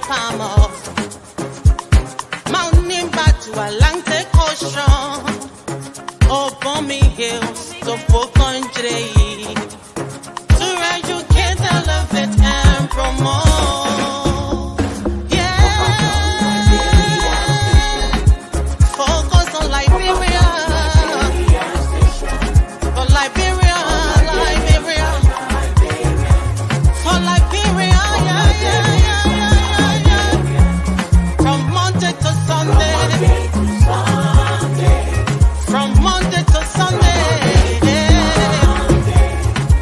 Pamo, Mountain back to Atlantic Ocean, Obomi Hills, to Boakai, to educate, elevate, and promote. Yeah, focus on Liberia, for Liberia, Liberia, for Liberia, yeah. From Monday to Sunday, from Monday to Sunday,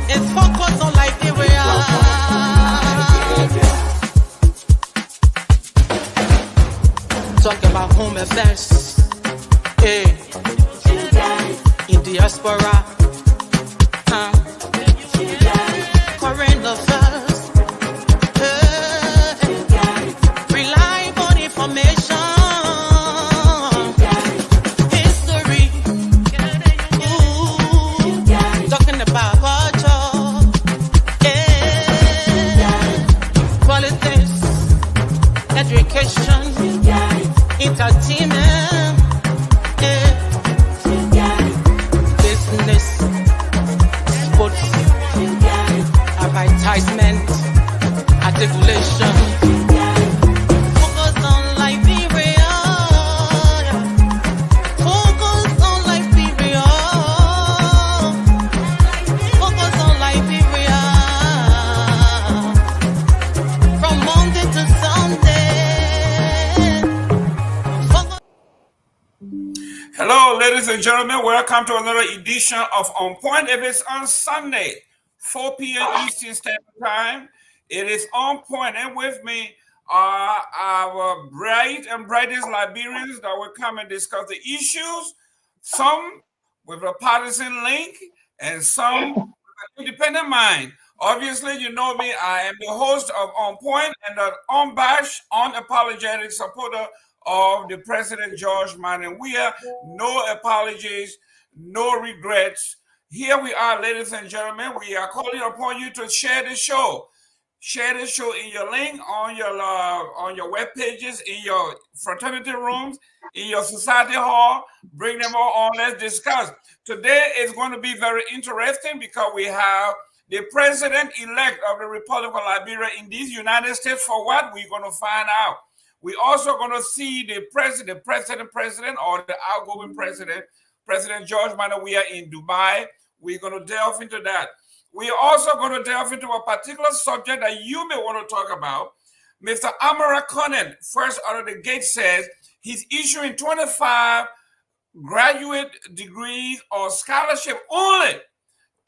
it's focus on Liberia. Talk about home affairs, in diaspora, current affairs, reliable information, history, talking about culture, politics, education, entertainment, business, sports, advertisement, articulation. Focus on Liberia. Focus on Liberia. Focus on Liberia. From Monday to Sunday. Focus. Hello, ladies and gentlemen. Welcome to another edition of On Point. If it's on Sunday, 4 p.m. Eastern Standard Time, it is On Point. And with me are our bright and brightest Liberians that will come and discuss the issues, some with a partisan link and some with an independent mind. Obviously, you know me. I am the host of On Point and the unabashed, unapologetic supporter of the President George Weah. No apologies, no regrets. Here we are, ladies and gentlemen. We are calling upon you to share the show. Share the show in your link, on your web pages, in your fraternity rooms, in your society hall. Bring them all on. Let's discuss. Today is going to be very interesting because we have the president-elect of the Republic of Liberia in these United States. For what? We're going to find out. We're also going to see the president or the outgoing president, President George Weah in Dubai. We're going to delve into that. We're also going to delve into a particular subject that you may want to talk about. Mr. Amara Conan, first out of the gate, says he's issuing 25 graduate degrees or scholarship only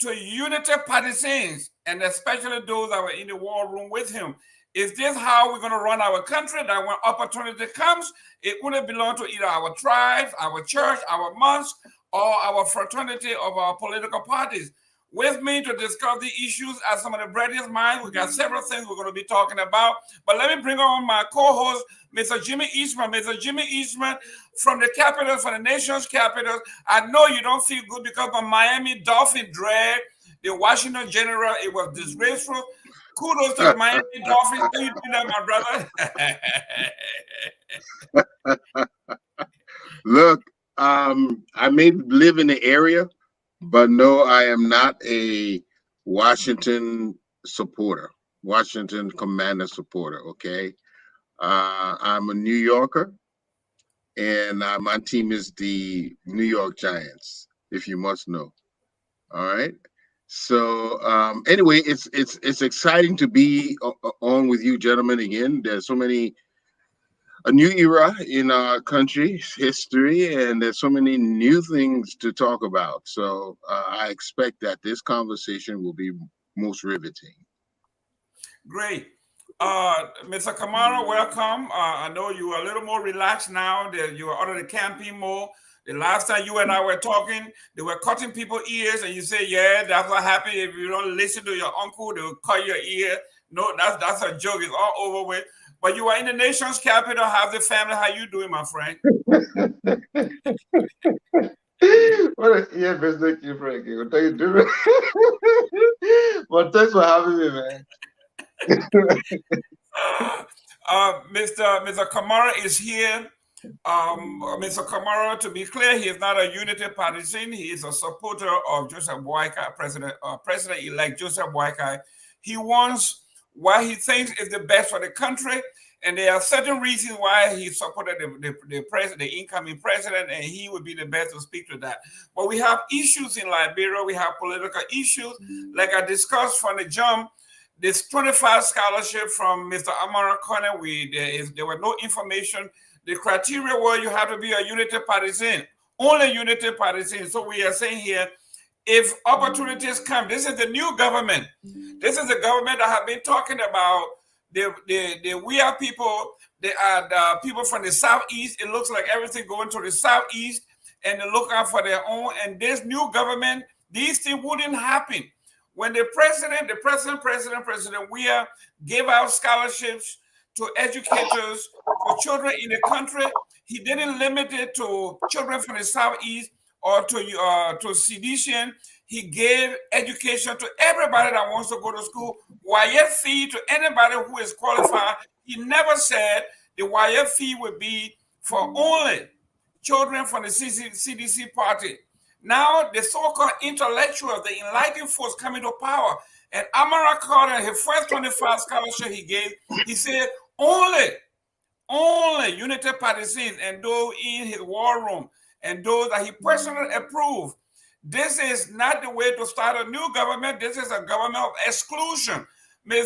to Unity partisans, and especially those that were in the war room with him. Is this how we're going to run our country? That when opportunity comes, it wouldn't belong to either our tribes, our church, our mosque, or our fraternity of our political parties. With me to discuss the issues as some of the brightest minds, we got several things we're going to be talking about. But let me bring on my co-host, Mr. Jimmy Eastman. Mr. Jimmy Eastman from the capital, from the nation's capital. I know you don't feel good because of Miami Dolphin drag the Washington General. It was disgraceful. Kudos to the Miami Dolphins. How you doing that, my brother? Look, I may live in the area, but no, I am not a Washington supporter, Washington Commander supporter, okay? I'm a New Yorker, and my team is the New York Giants, if you must know, all right? So anyway, it's exciting to be on with you gentlemen again. There's so many, a new era in our country's history, and there's so many new things to talk about. So I expect that this conversation will be most riveting. Great. Mr. Kamara, welcome. I know you are a little more relaxed now that you are out of the camping mode. The last time you and I were talking, they were cutting people's ears, and you say, yeah, that's what happens if you don't listen to your uncle, they'll cut your ear. No, that's a joke. It's all over with. But you are in the nation's capital, have the family. How you doing, my friend? What an ear business, you Frank. What are you doing? But thanks for having me, man. Mr. Kamara is here. Mr. Kamara, to be clear, he is not a unity partisan. He is a supporter of Joseph Boakai, President-elect Joseph Boakai. He wants what he thinks is the best for the country, and there are certain reasons why he supported the incoming president, and he would be the best to speak to that. But we have issues in Liberia. We have political issues, like I discussed from the jump. This 25 scholarship from Mr. Amara Connor, there was no information. The criteria were you have to be a unity partisan, only unity partisan. So we are saying here, if opportunities come, this is the new government. This is the government that have been talking about the Weah people. They are the people from the southeast. It looks like everything going to the southeast, and they look out for their own. And this new government, these things wouldn't happen. When the President Weah gave out scholarships to educators for children in the country, he didn't limit it to children from the southeast or to seditious. He gave education to everybody that wants to go to school, YF fee to anybody who is qualified. He never said the YF fee would be for only children from the CDC party. Now the so-called intellectuals, the enlightened folks coming to power, and Amara Carter, his first 25 scholarship he gave, he said only unity partisans and those in his war room and those that he personally approved. This is not the way to start a new government. This is a government of exclusion. No,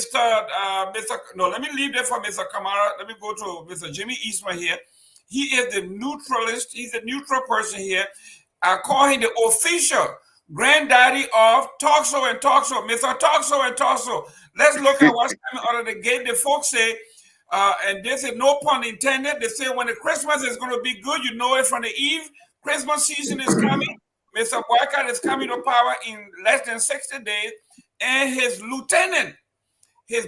let me leave that for Mr. Kamara. Let me go to Mr. Jimmy Eastman here. He is the neutralist. He's a neutral person here. I call him the official granddaddy of Talk So and Talk So, Mr. Talk So and Talk So. Let's look at what's coming out of the gate. The folks say, and this is no pun intended, they say when the Christmas is going to be good, you know it from the eve. Christmas season is coming. Mr. Boakai is coming to power in less than 60 days, and his lieutenant,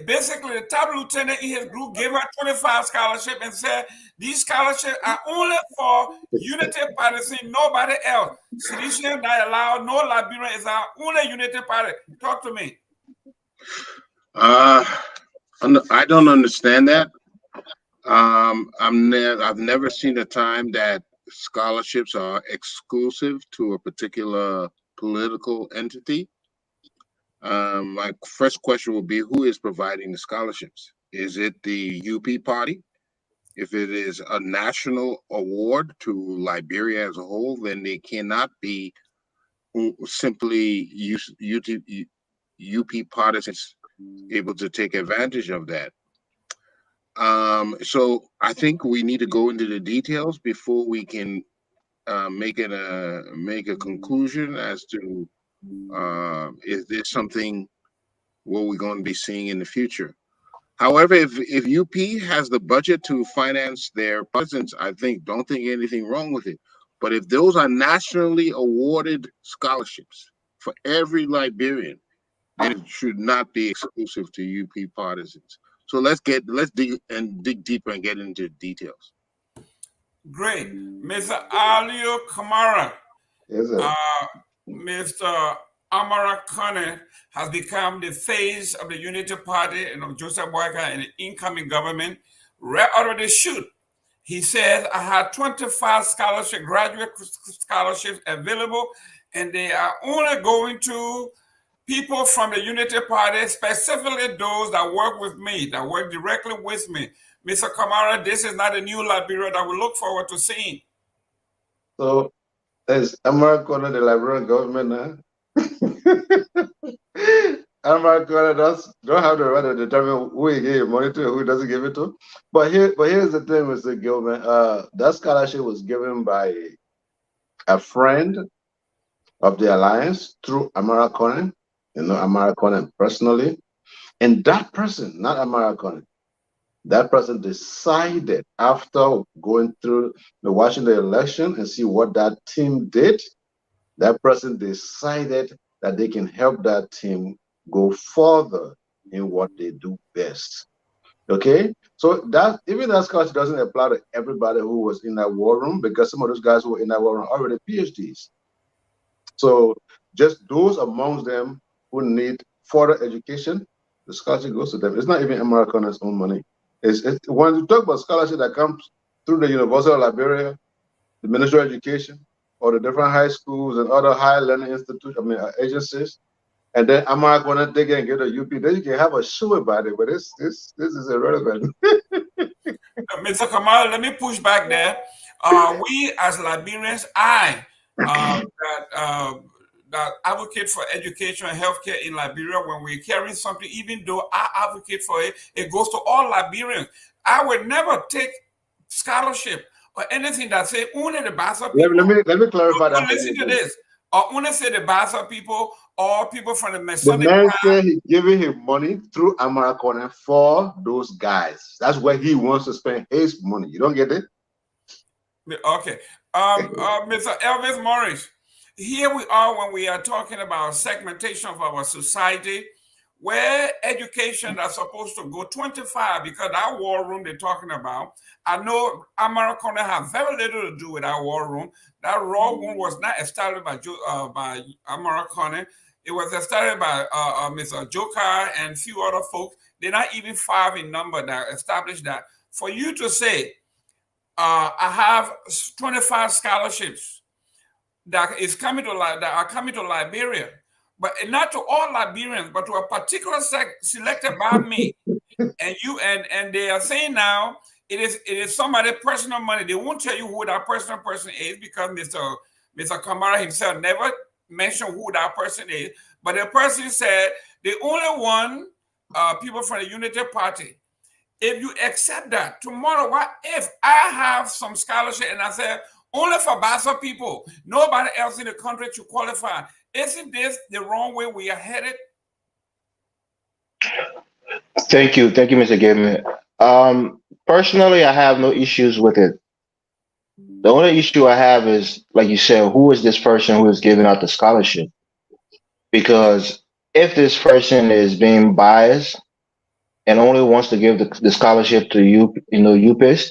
basically the top lieutenant in his group, gave her 25 scholarships and said these scholarships are only for unity partisan, nobody else. Sedition not allowed, no Liberian is our only unity party. Talk to me. I don't understand that. I've never seen a time that scholarships are exclusive to a particular political entity. My first question will be, who is providing the scholarships? Is it the UP party? If it is a national award to Liberia as a whole, then they cannot be simply UP partisans able to take advantage of that. So I think we need to go into the details before we can make a conclusion as to is this something what we're going to be seeing in the future. However, if UP has the budget to finance their presence, I don't think anything wrong with it. But if those are nationally awarded scholarships for every Liberian, then it should not be exclusive to UP partisans. So let's dig deeper and get into the details. Great. Mr. Alio Kamara. Yes, sir. Mr. Amara Kane has become the face of the Unity Party and of Joseph Boakai and the incoming government. Right out of the chute, he says, I had 25 graduate scholarships available, and they are only going to people from the Unity Party, specifically those that work with me, that work directly with me. Mr. Kamara, this is not a new Liberia that we look forward to seeing. So, is America the Liberian government now? America don't have the right to determine who he gave money to and who he doesn't give it to. But here's the thing, Mr. Gilman. That scholarship was given by a friend of the alliance through Amara Conan, Amara Conan personally. And that person, not Amara Conan, that person decided after going through the Washington election and see what that team did, that person decided that they can help that team go further in what they do best. Okay, so that even that scholarship doesn't apply to everybody who was in that war room, because some of those guys who were in that war room are already PhDs. So just those amongst them who need further education, the scholarship goes to them. It's not even Americans' own money. When you talk about scholarship that comes through the University of Liberia, the Ministry of Education, or the different high schools and other higher learning institutes, agencies, and then I'm not going to dig and get a UP. Then you can have a shoe about it, but this is irrelevant. Mr. Kamal, let me push back there. We as Liberians, that advocate for education and healthcare in Liberia, when we're carrying something, even though I advocate for it, it goes to all Liberians. I would never take scholarship or anything that say only the Bassa people. Let me clarify that. Listen to this. Or only say the Bassa people or people from the Masonic. The man said he's giving him money through Amaracone for those guys. That's where he wants to spend his money. You don't get it? Okay. Mr. Elvis Morris, here we are when we are talking about segmentation of our society, where education are supposed to go 25, because that war room they're talking about. I know Amaracone have very little to do with our war room. That war room was not established by Amaracone. It was established by Mr. Boakai and a few other folks. They're not even 5 in number that established that. For you to say, I have 25 scholarships that are coming to Liberia, but not to all Liberians, but to a particular selected by me. And they are saying now it is somebody's personal money. They won't tell you who that personal person is, because Mr. Kamara himself never mentioned who that person is. But the person said the only one people from the Unity Party. If you accept that, tomorrow, what if I have some scholarship and I say only for Bassa people, nobody else in the country to qualify? Isn't this the wrong way we are headed? Thank you, Mr. Gateman. Personally, I have no issues with it. The only issue I have is, like you said, who is this person who is giving out the scholarship? Because if this person is being biased and only wants to give the scholarship to UPIST,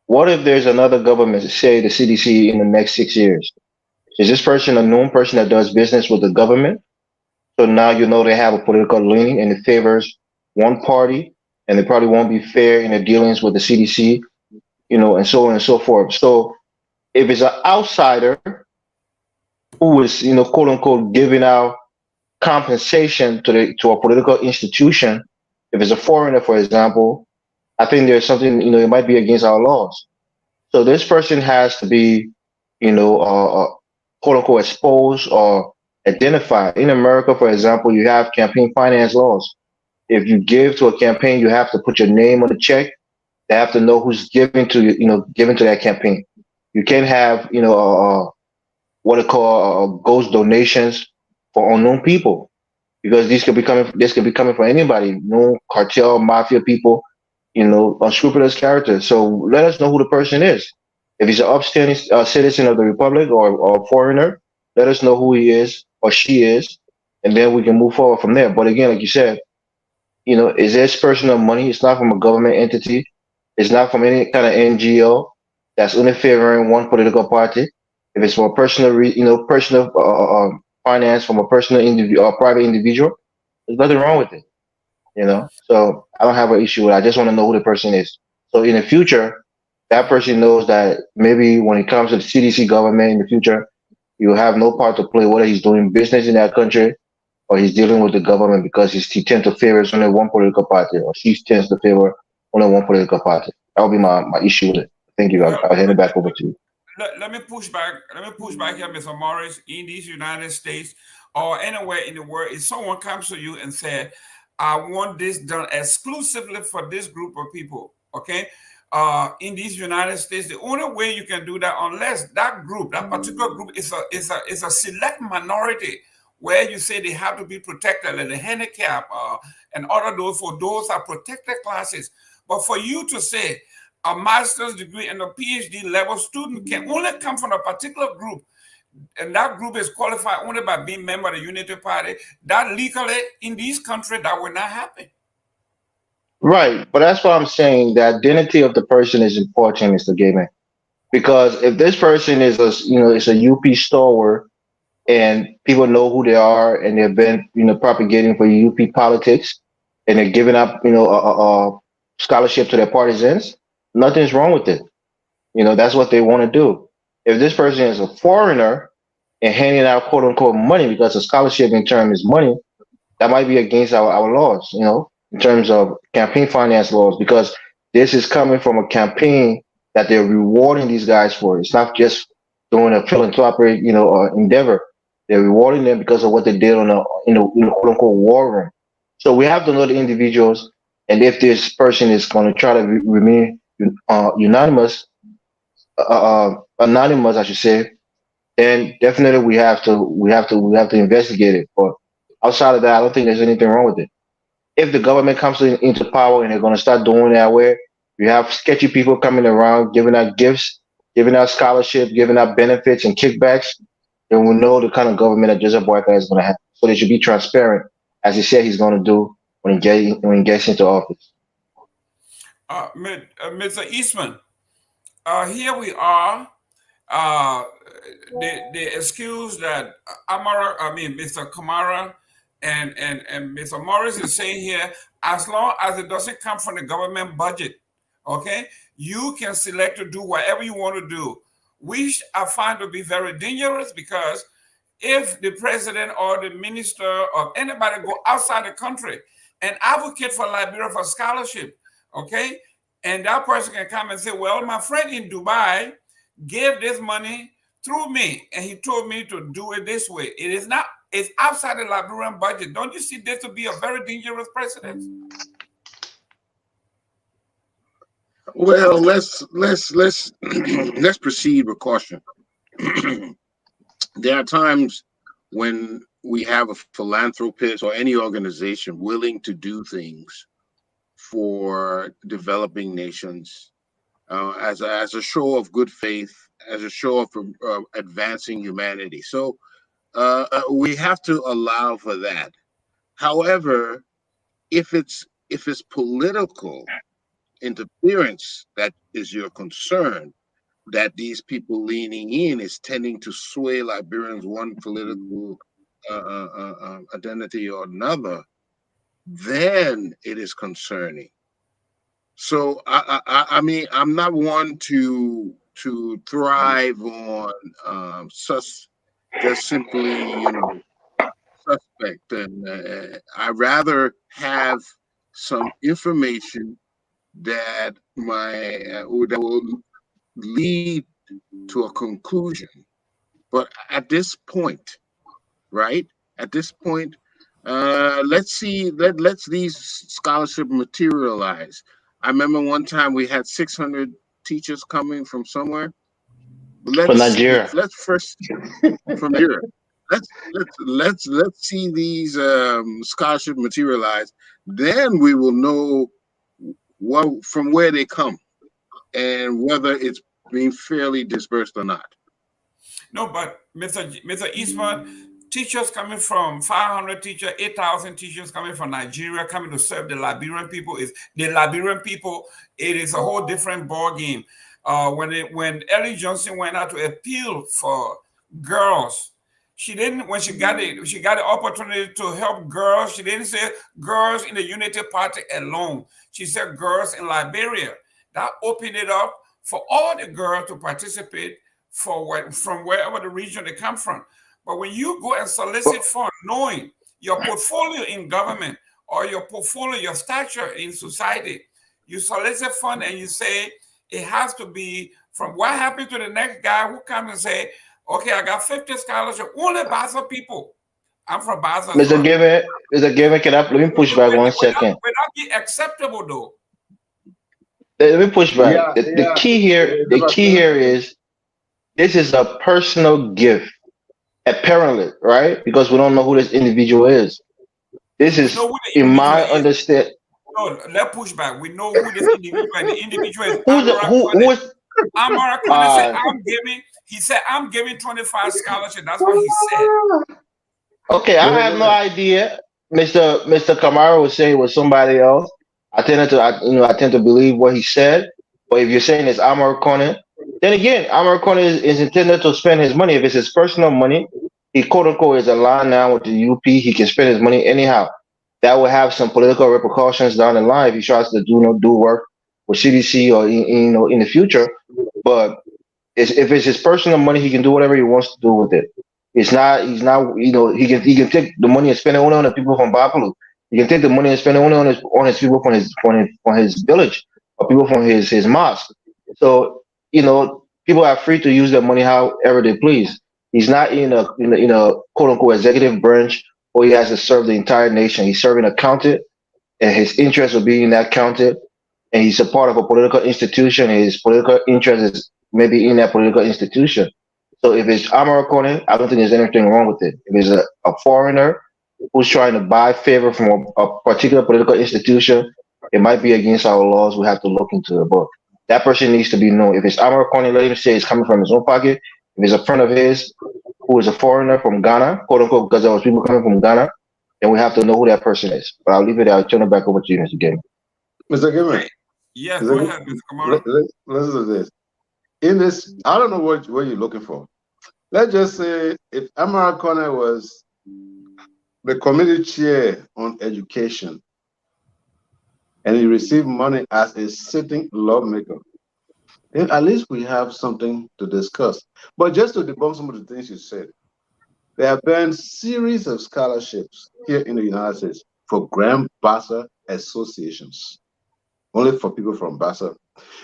what if there's another government, say the CDC, in the next 6 years? Is this person a known person that does business with the government? So now they have a political leaning and it favors one party, and they probably won't be fair in their dealings with the CDC, and so on and so forth. So if it's an outsider who is, quote unquote, giving out compensation to a political institution, if it's a foreigner, for example, I think there's something, it might be against our laws. So this person has to be, quote unquote, exposed or identified. In America, for example, you have campaign finance laws. If you give to a campaign, you have to put your name on the check. They have to know who's giving to that campaign. You can't have, what they call ghost donations for unknown people, because this could be coming from anybody, cartel, mafia people, unscrupulous characters. So let us know who the person is. If he's an upstanding citizen of the republic or a foreigner, let us know who he is or she is, and then we can move forward from there. But again, like you said, is this personal money? It's not from a government entity. It's not from any kind of NGO that's only favoring one political party. If it's for personal finance from a personal individual or private individual, there's nothing wrong with it. So I don't have an issue with it. I just want to know who the person is. So in the future, that person knows that maybe when it comes to the CDC government in the future, you have no part to play, whether he's doing business in that country or he's dealing with the government, because he tends to favor only one political party, or she tends to favor only one political party. That would be my issue with it. Thank you. I'll hand it back over to you. Let me push back here, Mr. Morris. In these United States or anywhere in the world, if someone comes to you and said, I want this done exclusively for this group of people, okay? In these United States, the only way you can do that, unless that particular group is a select minority, where you say they have to be protected, like the handicap and those are protected classes. But for you to say a master's degree and a PhD level student can only come from a particular group, and that group is qualified only by being member of the Unity Party, that legally in these countries that will not happen. Right, but that's why I'm saying the identity of the person is important, Mr. Gaiman, because if this person is is a UP stalwart and people know who they are and they've been propagating for UP politics and they're giving up scholarship to their partisans, nothing's wrong with it. That's what they want to do. If this person is a foreigner and handing out quote unquote money, because a scholarship in term is money, that might be against our laws, in terms of campaign finance laws, because this is coming from a campaign that they're rewarding these guys for. It's not just doing a philanthropic, endeavor. They're rewarding them because of what they did on in quote unquote war room. So we have to know the individuals, and if this person is going to try to remain anonymous, I should say, then definitely we have to investigate it. But outside of that, I don't think there's anything wrong with it. If the government comes into power and they're going to start doing that, where you have sketchy people coming around giving out gifts, giving out scholarships, giving out benefits and kickbacks, then we know the kind of government that Joseph Boakai is going to have. So they should be transparent, as he said he's going to do when he gets into office. Mr. Eastman, here we are. The excuse that Mr. Kamara and Mr. Morris is saying here, as long as it doesn't come from the government budget, okay, you can select to do whatever you want to do, which I find to be very dangerous, because if the president or the minister or anybody go outside the country and advocate for Liberia for scholarship, okay, and that person can come and say, well, my friend in Dubai gave this money through me, and he told me to do it this way. It's outside the Liberian budget. Don't you see this to be a very dangerous precedent? Well, let's proceed with caution. There are times when we have a philanthropist or any organization willing to do things for developing nations as a show of good faith, as a show of advancing humanity. So we have to allow for that. However, if it's political interference that is your concern, that these people leaning in is tending to sway Liberians one political identity or another, then it is concerning. So I mean, I'm not one to thrive on just simply suspect, and I rather have some information that that will lead to a conclusion. But at this point, right? At this point, let's these scholarship materialize. I remember one time we had 600 teachers coming from somewhere. From Nigeria. Let's first from here. Let's see these scholarship materialize. Then we will know from where they come and whether it's being fairly dispersed or not. No, but Mr. Eastman, teachers coming from 500 teachers, 8,000 teachers coming from Nigeria, coming to serve the Liberian people. It is a whole different ball game. When Ellie Johnson went out to appeal for girls, when she got the opportunity to help girls, she didn't say girls in the Unity Party alone. She said girls in Liberia. That opened it up for all the girls to participate from wherever the region they come from. But when you go and solicit funds, knowing your portfolio in government or your portfolio, your stature in society, you solicit funds and you say it has to be from what happened to the next guy who comes and say, okay, I got 50 scholarships, only Basel people. I'm from Basel. Mr. Given, let me push back 1 second. Would not be acceptable though. Let me push back. The key here is this is a personal gift, apparently, right? Because we don't know who this individual is. This is, in my understanding. No, let's push back. We know who this individual is. The individual is who is Amara said, he said, I'm giving 25 scholarships. That's what he said. Okay, I have no idea. Mr. Kamara was saying it was somebody else. I tend to believe what he said. But if you're saying it's Amar Conan, then again, Amar Conan is intended to spend his money. If it's his personal money, he quote unquote is aligned now with the UP. He can spend his money anyhow. that will have some political repercussions down the line if he tries to do work with CDC or in the future. But if it's his personal money, he can do whatever he wants to do with it. He's not he can take the money and spend it only on the people from Bapalu. He can take the money and spend it only on his people from his village or people from his mosque. So people are free to use their money however they please. He's not in a quote unquote executive branch or he has to serve the entire nation. He's serving a county and his interest of being that county and he's a part of a political institution. His political interest is maybe in that political institution. So if it's Amarokone, I don't think there's anything wrong with it. If it's a foreigner who's trying to buy favor from a particular political institution, it might be against our laws. We have to look into it. But that person needs to be known. If it's Amarokone, let him say it's coming from his own pocket. If it's a friend of his who is a foreigner from Ghana, quote unquote, because there was people coming from Ghana, then we have to know who that person is. But I'll leave it there. I'll turn it back over to you, Mr. Game. Mr. Gilman. Yes, go ahead, Mr. Kamara. Listen to this. In this, I don't know what you're looking for. Let's just say if Amara Kone was the committee chair on education and he received money as a sitting lawmaker, then at least we have something to discuss. But just to debunk some of the things you said, there have been series of scholarships here in the United States for Grand Bassa associations, only for people from Bassa.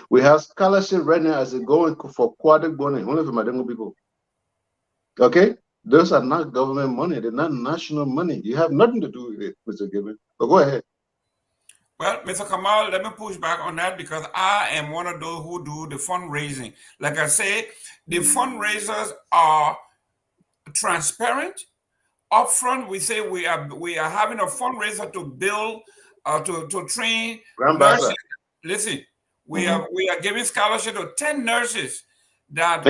We have scholarship right now as a going for Quadic Bone, only for Madengo people. Okay? Those are not government money. They're not national money. You have nothing to do with it, Mr. Gibbon. But go ahead. Well, Mr. Kamal, let me push back on that because I am one of those who do the fundraising. Like I say, the fundraisers are transparent. Upfront, we say we are having a fundraiser to build, to train nurses. Listen, we are giving scholarship to 10 nurses that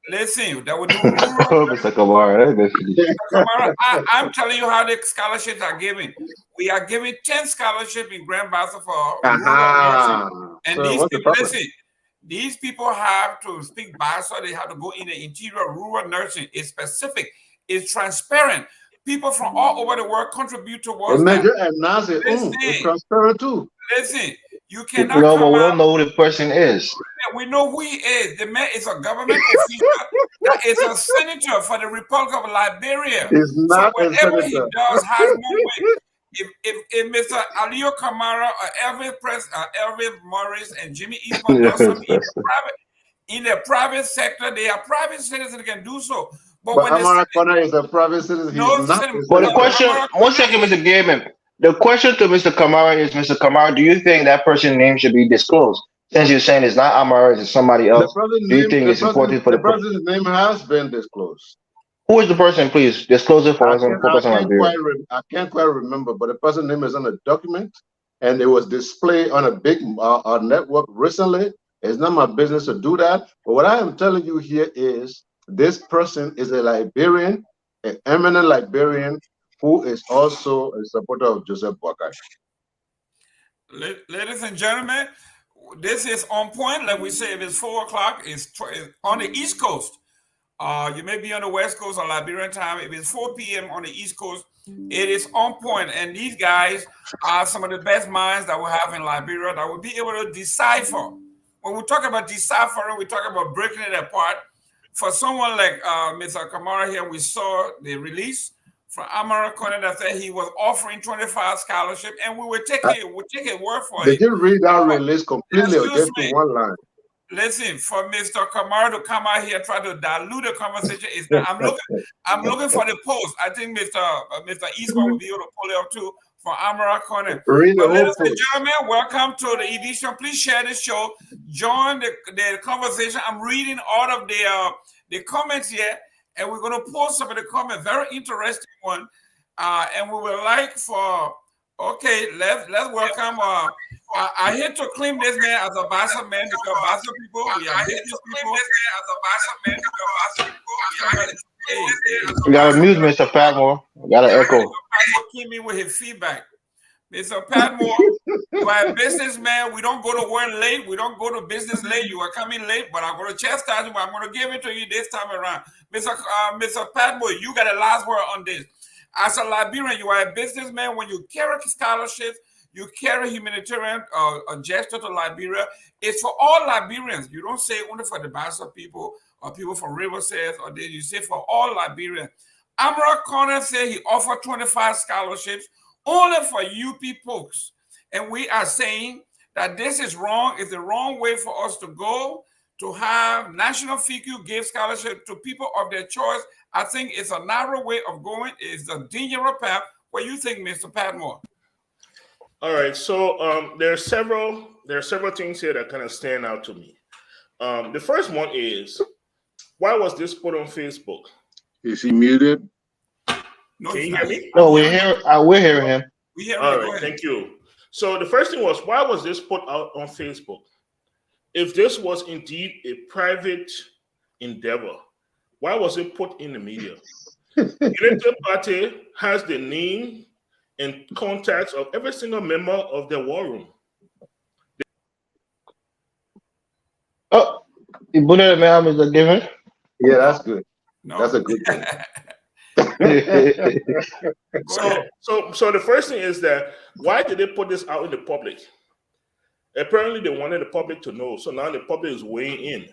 listen, that would do Mr. Kamara, I'm telling you how the scholarships are given. We are giving 10 scholarships in Grand Bassa for rural nursing. And so these people, listen, these people have to speak Bassa, they have to go in the interior rural nursing. It's specific, it's transparent. People from all over the world contribute towards that. It's transparent too. Listen, you cannot. No, but we don't know who the person is. We know who he is. The man is a government official. That is a senator for the Republic of Liberia. So whatever he does has no weight. If Mr. Aliyo Kamara or Elvis Morris and Jimmy Eastman does something in the private sector, they are private citizens that can do so. But Amara Kona is a private citizen. But the question, one second, Mr. Gaiman. The question to Mr. Kamara is, Mr. Kamara, do you think that person's name should be disclosed? Since you're saying it's not Amara, it's somebody else, do you think it's important for the person's name has been disclosed? Who is the person, please? Disclose it for us and focus on Liberia. I can't quite remember, but the person's name is on a document, and it was displayed on a big network recently. It's not my business to do that. But what I am telling you here is this person is a Liberian, an eminent Liberian, who is also a supporter of Joseph Boakai. Ladies and gentlemen, this is on point. Like we say, if it's 4 o'clock, it's on the East Coast. You may be on the West Coast or Liberian time. If it's 4 p.m. on the East Coast, it is on point. And these guys are some of the best minds that we have in Liberia that will be able to decipher. When we talk about deciphering, we talk about breaking it apart. For someone like Mr. Kamara here, we saw the release from Amara Kone that said he was offering 25 scholarship, and we would take it word for it. They didn't read that release completely or just one line. Listen, for Mr. Kamara to come out here and try to dilute the conversation is not, I'm looking for the post. I think Mr. Eastman will be able to pull it up too for Amara Kone. Ladies and gentlemen, welcome to the edition. Please share the show. Join the conversation. I'm reading all of the comments here, and we're going to post some of the comments. Very interesting one. And we would like for, okay, let's welcome. I hate to claim this man as a Bassa man because Bassa people, we are business people. You got to mute Mr. Padmore. You got to echo. Came in with his feedback. Mr. Padmore, you are a businessman. We don't go to work late. We don't go to business late. You are coming late, but I'm going to chastise you. I'm going to give it to you this time around. Mr. Padmore, you got a last word on this. as a Liberian, you are a businessman. When you carry scholarships, you carry humanitarian gesture to Liberia. It's for all Liberians. You don't say only for the Bassa people or people from Riverside, or then you say for all Liberians. Amara Corner said he offered 25 scholarships only for UP folks. And we are saying that this is wrong. It's the wrong way for us to go, to have National FICU give scholarship to people of their choice. I think it's a narrow way of going. It's a dangerous path. What do you think, Mr. Padmore? All right, so there are several things here that kind of stand out to me. The first one is, why was this put on Facebook? Is he muted? No, Can you hear me? No, we're hearing him. We hear All you. right, thank you. So the first thing was, why was this put out on Facebook? If this was indeed a private endeavor, why was it put in the media? Unity Party has the name and contacts of every single member of the war room. Oh, you put it ma'am is a given. Yeah, that's good. No. That's a good thing. So the first thing is that, why did they put this out in the public? Apparently they wanted the public to know, so now the public is weighing in.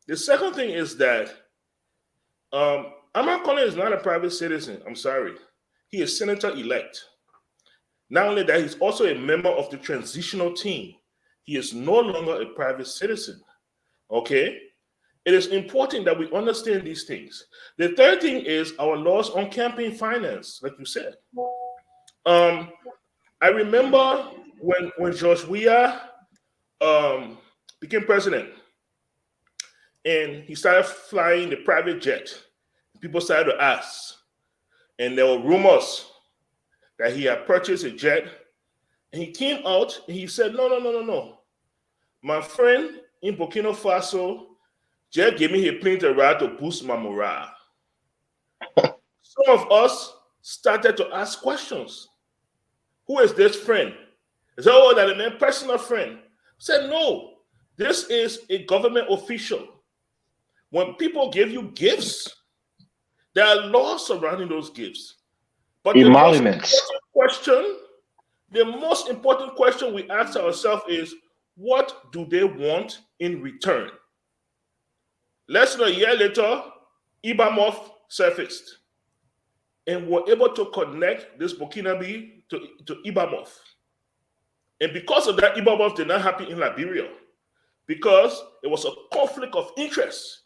The second thing is that Amar Collins is not a private citizen. I'm sorry. He is senator-elect. Not only that, he's also a member of the transitional team. He is no longer a private citizen. Okay? It is important that we understand these things. The third thing is our laws on campaign finance, like you said. I remember when US Weah became president and he started flying the private jet, people started to ask, and there were rumors that he had purchased a jet, and he came out and he said, no. My friend in Burkina Faso just gave me a plane to ride to boost my morale. Some of us started to ask questions. Who is this friend? Is that all that a man, personal friend? I said, no, this is a government official. When people give you gifts, there are laws surrounding those gifts. But the most important question we ask ourselves is, what do they want in return? Less than a year later, Ibamov surfaced and were able to connect this Burkinabe to Ibamov. And because of that, Ibamov did not happen in Liberia because it was a conflict of interest.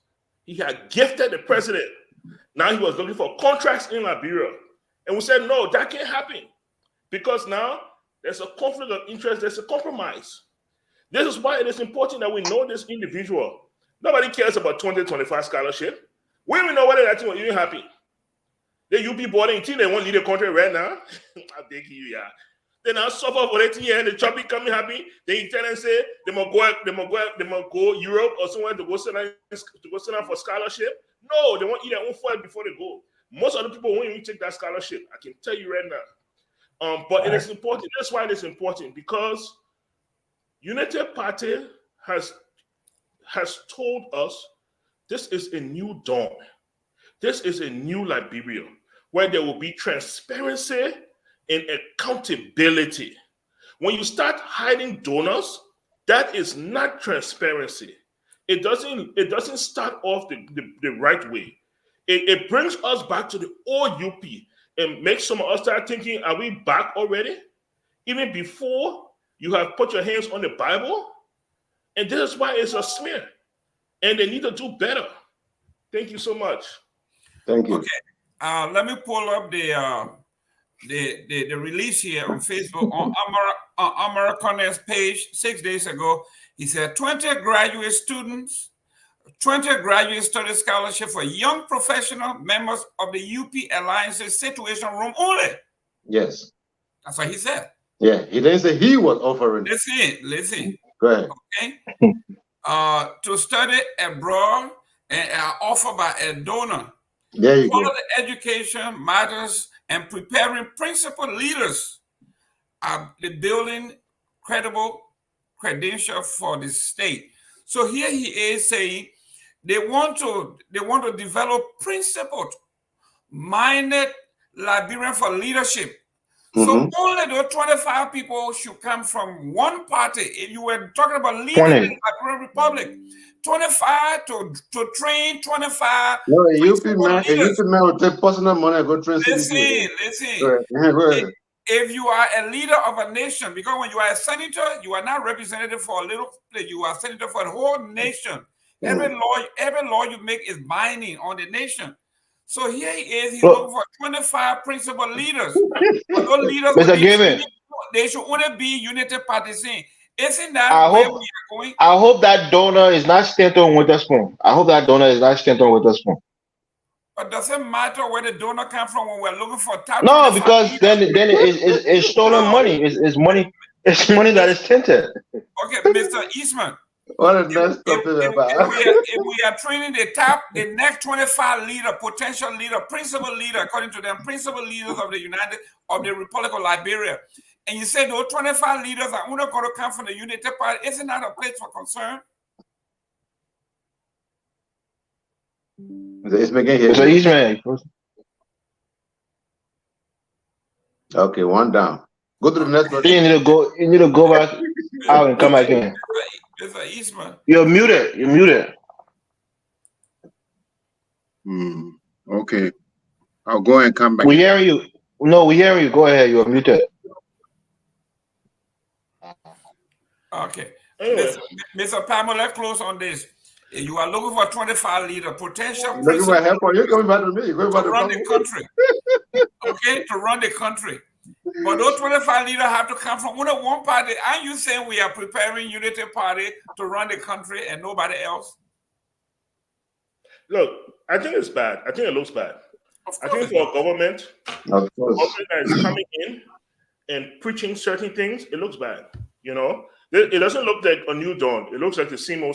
He had gifted the president. Now he was looking for contracts in Liberia. And we said, no, that can't happen because now there's a conflict of interest, there's a compromise. This is why it is important that we know this individual. Nobody cares about 2025 scholarship. We don't even know whether that thing will even happen. The UP board ain't they won't lead the country right now. I beg you, yeah. They now suffer for 18 years and the choppy coming happy. They tell and say they must go Europe or somewhere to go sit down for scholarship. No, they won't eat their own food before they go. Most of the people won't even take that scholarship. I can tell you right now. But it is important. That's why it is important, because United Party has told us this is a new dawn. This is a new Liberia where there will be transparency and accountability. When you start hiding donors, that is not transparency. It doesn't start off the right way. It brings us back to the old UP and makes some of us start thinking, are we back already? Even before you have put your hands on the Bible? And this is why it's a smear. And they need to do better. Thank you so much. Thank you. Okay. Let me pull up the release here on Facebook on Amara Conner's page 6 days ago. He said 20 graduate students, 20 graduate study scholarship for young professional members of the UP Alliance's Situation Room only. Yes. That's what he said. Yeah, he didn't say he was offering. Listen. Go ahead. Okay. To study abroad and offered by a donor. There you go. Quality education matters, and preparing principal leaders are the building credible credential for the state. So here he is saying they want to develop principled minded Liberian for leadership. So only those 25 people should come from one party. If you were talking about leading 20. the Liberian Republic, 25 to train 25 No, a UP principal man, leaders. will take personal money and go train CDP. Listen. Go ahead. If you are a leader of a nation, because when you are a senator, you are not representative for a little place, you are a senator for the whole nation. Every law you make is binding on the nation. So here he is, he's looking for 25 principal leaders. But those leaders, they should only be unity partisan. Isn't that where we are going? I hope that donor is not Stanton Witherspoon. I hope that donor is not Stanton Witherspoon. But does it matter where the donor come from when we're looking for top? No, because then it's stolen money. It's money. It's money that is tinted. Okay, Mr. Eastman. What is that talking about? If we are training the next 25 leader, potential leader, principal leader, according to them, principal leaders of the Republic of Liberia, and you say those 25 leaders are only going to come from the Unity Party, isn't that a place for concern? It's making here. So Eastman. Okay, one down. Go to the next one. You need to go back out and come back in. Mr. Eastman. You're muted. Okay. I'll go and come back. We hearing you. No, we hearing you. Go ahead. You're muted. Okay. Mr. Pamela, close on this. You are looking for 25 leader, potential You're coming back to me. You're going back to run the country. Okay, to run the country. But those 25 leaders have to come from only one party. Aren't you saying we are preparing Unity Party to run the country and nobody else? Look, I think it's bad. I think it looks bad. I think for a government that is coming in and preaching certain things, it looks bad. You know, it doesn't look like a new dawn. It looks like the Simo.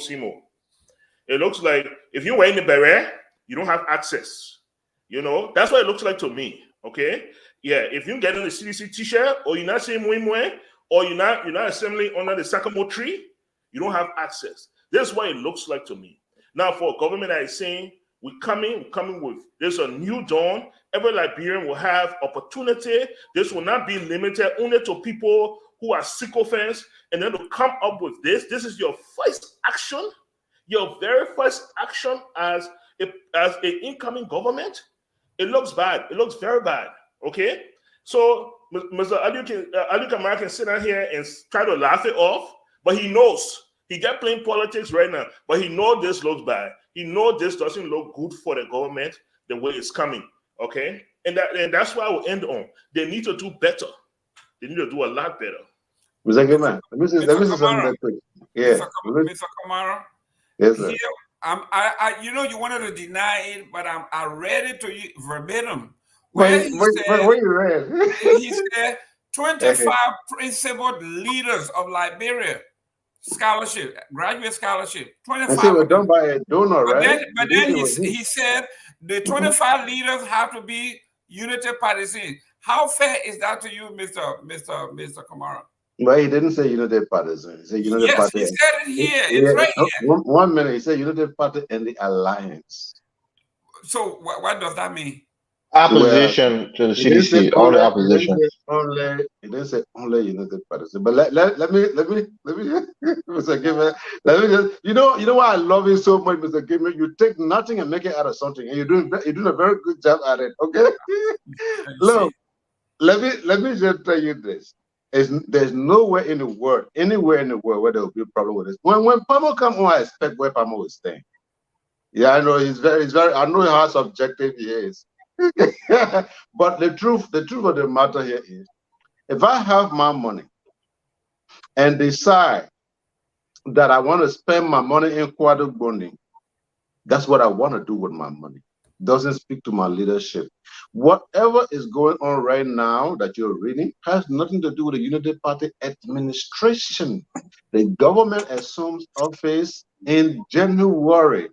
It looks like if you're wearing the beret, you don't have access. You know, that's what it looks like to me. Okay. Yeah, if you're getting the CDC t-shirt, or you're not saying Mwimwe, or you're not assembling under the Sakamo tree, you don't have access. That's what it looks like to me. Now, for a government that is saying we're coming with there's a new dawn, every Liberian will have opportunity. This will not be limited only to people who are sycophants, and then to come up with this. This is your first action, your very first action as an incoming government. It looks bad. It looks very bad. Okay, so Mr. Ali Kamara can sit down here and try to laugh it off, but he knows he got playing politics right now. But he knows this looks bad. He knows this doesn't look good for the government the way it's coming. Okay, and that's why I will end on. They need to do better. They need to do a lot better. Mr. Kamara, let me say something quick. Yeah, Mr. Kamara. Yes, sir. Here, you know, you wanted to deny it, but I read it to you verbatim. Where you read? He said 25 principal leaders of Liberia scholarship, graduate scholarship. 25. I said we're done by a donor, right? But then he said the 25 leaders have to be unity partisan. How fair is that to you, Mr. Kamara? Well, he didn't say unity partisan. He said unity party. He said it here. It's right here. 1 minute. He said unity party and the alliance. So what does that mean? Opposition to the CDC, all the opposition. He didn't say only United Party. But let me Mr. Gimmer, let me just you know why I love you so much, Mr. Gimmer. You take nothing and make it out of something, and you're doing a very good job at it. Okay. Look, let me just tell you this. There's nowhere in the world, anywhere in the world where there will be a problem with this. When Pamo comes on, I expect where Pamo will stand. Yeah, I know he's very I know how subjective he is. But the truth of the matter here is, if I have my money and decide that I want to spend my money in quadro bonding, that's what I want to do with my money. Doesn't speak to my leadership. Whatever is going on right now that you're reading has nothing to do with the Unity Party administration. The government assumes office in January.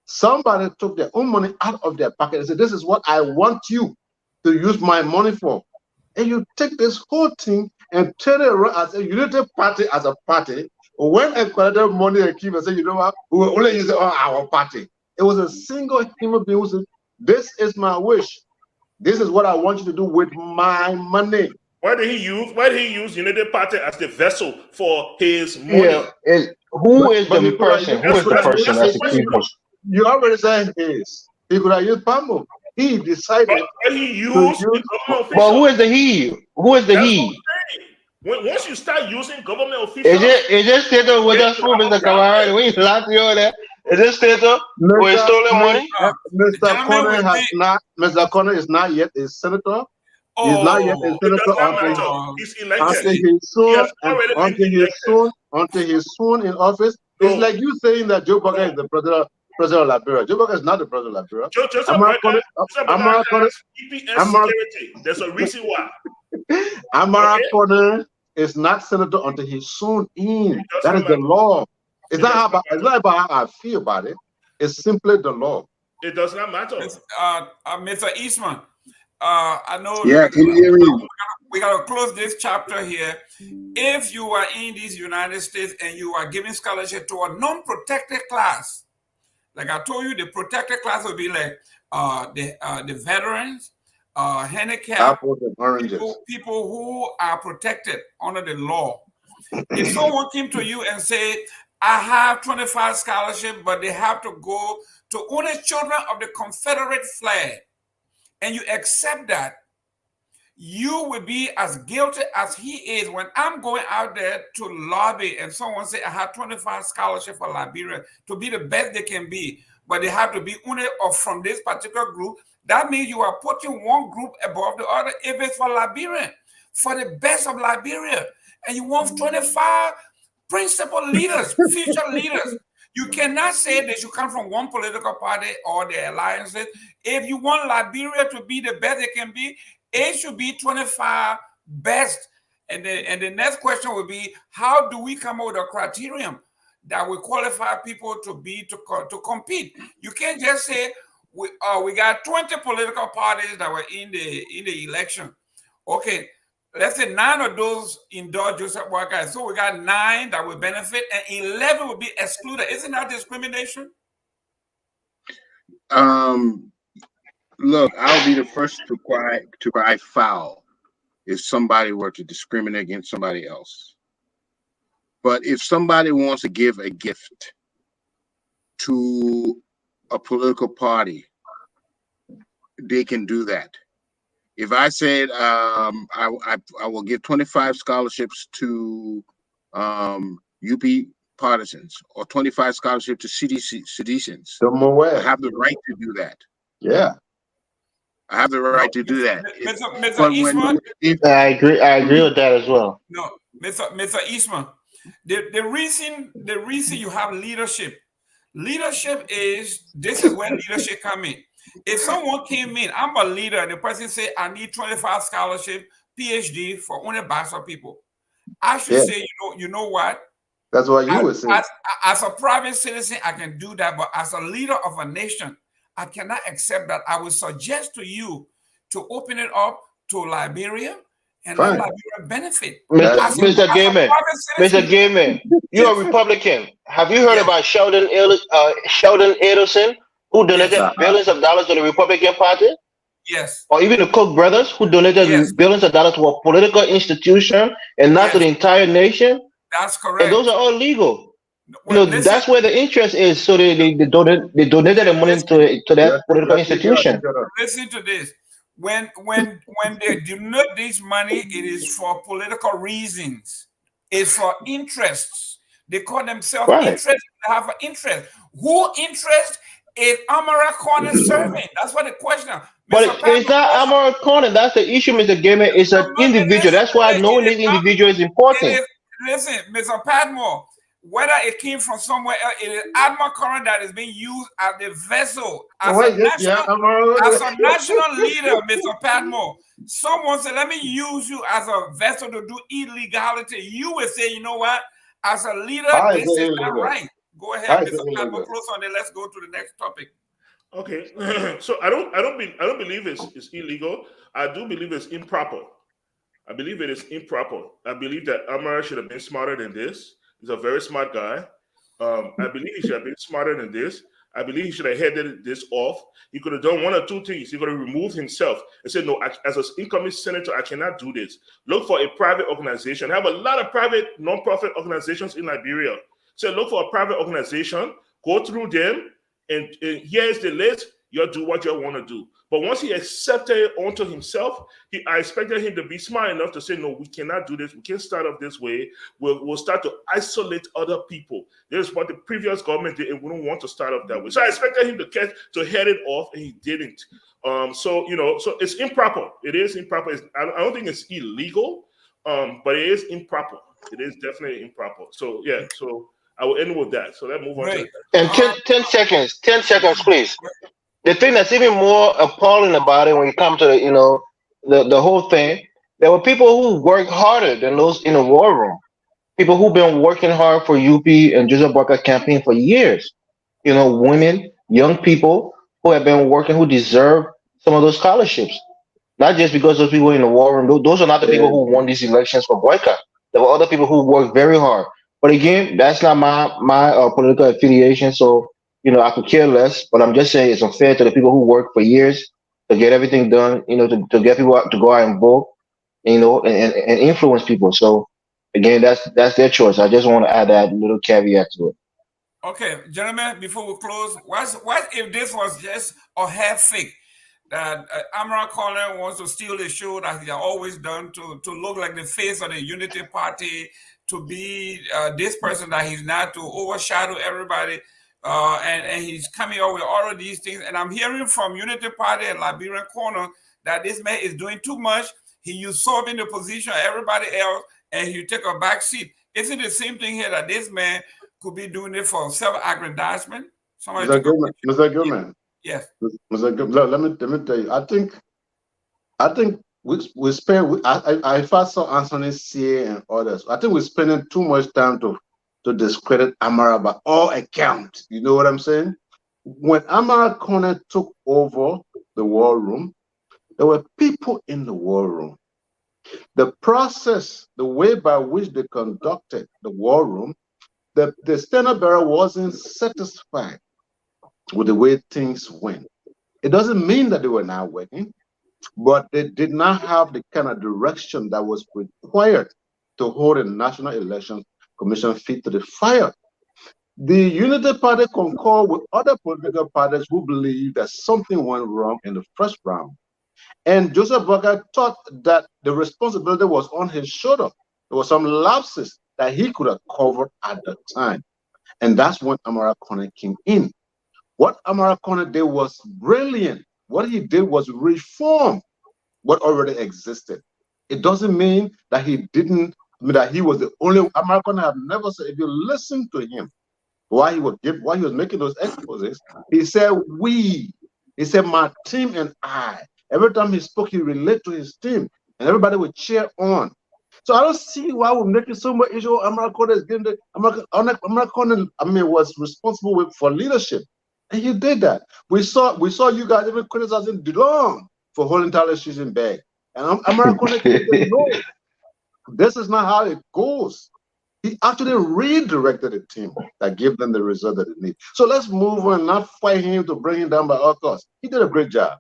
Somebody took their own money out of their pocket and said, this is what I want you to use my money for. And you take this whole thing and turn it around as a Unity Party as a party. When I collected money and keep and say, you know what, we will only use it on our party. It was a single human being who said, this is my wish. This is what I want you to do with my money. Why did he use United Party as the vessel for his money? Yeah, who is But the he could have person? used- Who is the that's- person that's that's the the key question. person? You already said his. He could have used Pamo. He decided Why he used use- the government But who official? is the he? Who is the That's he? Once you start using government Is officials, it Stato with us for Mr. Kamara? We laugh you on that. Is it Stato with stolen money? Mr. Gentlemen, Connor we has think- not. Mr. Connor is not yet a senator. He's Oh, not yet a it senator does not matter. until He's until elected. he's He soon has and already been until he's elected. soon in office. It's No. like you saying that Joe Boakai is the president of Liberia. Joe Boakai is not the president of Liberia. Joseph Amara Boakai Connor- has EPS Amara- security. There's a reason why. Amara Okay. Connor is not senator until he's soon in. does That not is the matter. law. It's It not does not about. It's not about how I feel about it. It's simply the law. It does not matter. Mr. Eastman, I know. Yeah, can you hear me? We gotta close this chapter here. If you are in these United States and you are giving scholarship to a non-protected class, like I told you, the protected class would be like the veterans, handicapped, Apples and oranges. people who are protected under the law. If someone came to you and said, I have 25 scholarships, but they have to go to only children of the Confederate flag, and you accept that, you will be as guilty as he is when I'm going out there to lobby and someone say I have 25 scholarships for Liberia to be the best they can be, but they have to be only from this particular group. That means you are putting one group above the other. If it's for Liberia, for the best of Liberia, and you want 25 principal leaders, future leaders, you cannot say they should come from one political party or the alliances. If you want Liberia to be the best it can be, it should be 25 best. And the next question would be, how do we come up with a criterion that will qualify people to compete? You can't just say we got 20 political parties that were in the election. Okay, let's say 9 of those endorse Joseph Boakai. So we got 9 that will benefit and 11 will be excluded. Isn't that discrimination? Look, I'll be the first to cry foul if somebody were to discriminate against somebody else. But if somebody wants to give a gift to a political party, they can do that. If I said I will give 25 scholarships to UP partisans or 25 scholarships to citizens, I have the right to do that. Yeah. I have the right to do that. Mr. Eastman, I agree with that as well. No, Mr. Eastman, the reason you have leadership is this is when leadership come in. If someone came in, I'm a leader, and the person say I need 25 scholarship, PhD for only bachelor people, I should say, you know what? That's what you would say. As a private citizen, I can do that, but as a leader of a nation, I cannot accept that. I would suggest to you to open it up to Liberia and let Liberia benefit. Mr. Gayman, you're a Republican. Have you heard about Sheldon Adelson, who donated billions of dollars to the Republican Party? Yes. Or even the Koch brothers, who donated billions of dollars to a political institution and not to the entire nation? That's correct. And those are all legal. Well, that's where the interest is. So they donated the money to that political institution. Listen to this. When they donate this money, it is for political reasons. It's for interests. They call themselves interests. They have an interest. Who interest is Amara Corner serving? That's what the question. But it's not Amara Corner. That's the issue, Mr. Gayman. It's an individual. That's why knowing this individual is important. Listen, Mr. Padmore, whether it came from somewhere else, it is Admiral Current that is being used as the vessel, as a national leader, Mr. Padmore. Someone said, let me use you as a vessel to do illegality. You will say, you know what? As a leader, this is not right. Go ahead, Mr. Padmore. Close on it. Let's go to the next topic. Okay, so I don't believe it's illegal. I do believe it's improper. I believe it is improper. I believe that Amara should have been smarter than this. He's a very smart guy. I believe he should have been smarter than this. I believe he should have headed this off. He could have done one or two things. He could have removed himself and said, no, as an incoming senator, I cannot do this. Look for a private organization. I have a lot of private non-profit organizations in Liberia. So look for a private organization, go through them, and here's the list. You do what you want to do. But once he accepted it onto himself, I expected him to be smart enough to say, no, we cannot do this. We can't start off this way. We'll start to isolate other people. This is what the previous government did, and we don't want to start off that way. So I expected him to head it off, and he didn't. So it's improper. It is improper. I don't think it's illegal, but it is improper. It is definitely improper. So, yeah, so I will end with that. So let's move on to that. And 10 seconds, please. The thing that's even more appalling about it when it comes to the whole thing, there were people who worked harder than those in the war room. People who've been working hard for UP and Joseph Boakai campaign for years. Women, young people who have been working, who deserve some of those scholarships. Not just because those people in the war room. Those are not the people who won these elections for Boakai. There were other people who worked very hard. But again, that's not my political affiliation. So I could care less, but I'm just saying it's unfair to the people who work for years to get everything done, to get people to go out and vote, and influence people. So again, that's their choice. I just want to add that little caveat to it. Okay, gentlemen, before we close, what if this was just a half fake? That Amara Collins wants to steal the show that he has always done to look like the face of the Unity Party, to be this person that he's not, to overshadow everybody. And he's coming out with all of these things. And I'm hearing from Unity Party and Liberian Corner that this man is doing too much. He usurping the position of everybody else, and he take a back seat. Isn't the same thing here that this man could be doing it for self-aggrandizement? Mr. Gilman. Yes. Mr. Gilman, let me tell you. I think we spend. I first saw Anthony C. and others. I think we're spending too much time to discredit Amara by all accounts. You know what I'm saying? When Amara Corner took over the war room, there were people in the war room. The process, the way by which they conducted the war room, the standard bearer wasn't satisfied with the way things went. It doesn't mean that they were not working, but they did not have the kind of direction that was required to hold a national election commission feet to the fire. The Unity Party concurred with other political parties who believe that something went wrong in the first round. And Joseph Boakai thought that the responsibility was on his shoulder. There were some lapses that he could have covered at the time. And that's when Amara Corner came in. What Amara Corner did was brilliant. What he did was reform what already existed. It doesn't mean that he didn't, that he was the only. Amara Corner have never said, if you listen to him, while he was making those exposes, he said, he said, my team and I. Every time he spoke, he related to his team, and everybody would cheer on. So I don't see why we're making so much issue. Amara Corner is getting Amara Corner, was responsible for leadership, and he did that. We saw you guys even criticizing DeLong for holding Tyler Season back, and Amara Corner said, no, this is not how it goes. He actually redirected the team that gave them the result that they need. So let's move on, not fight him to bring him down by all costs. He did a great job.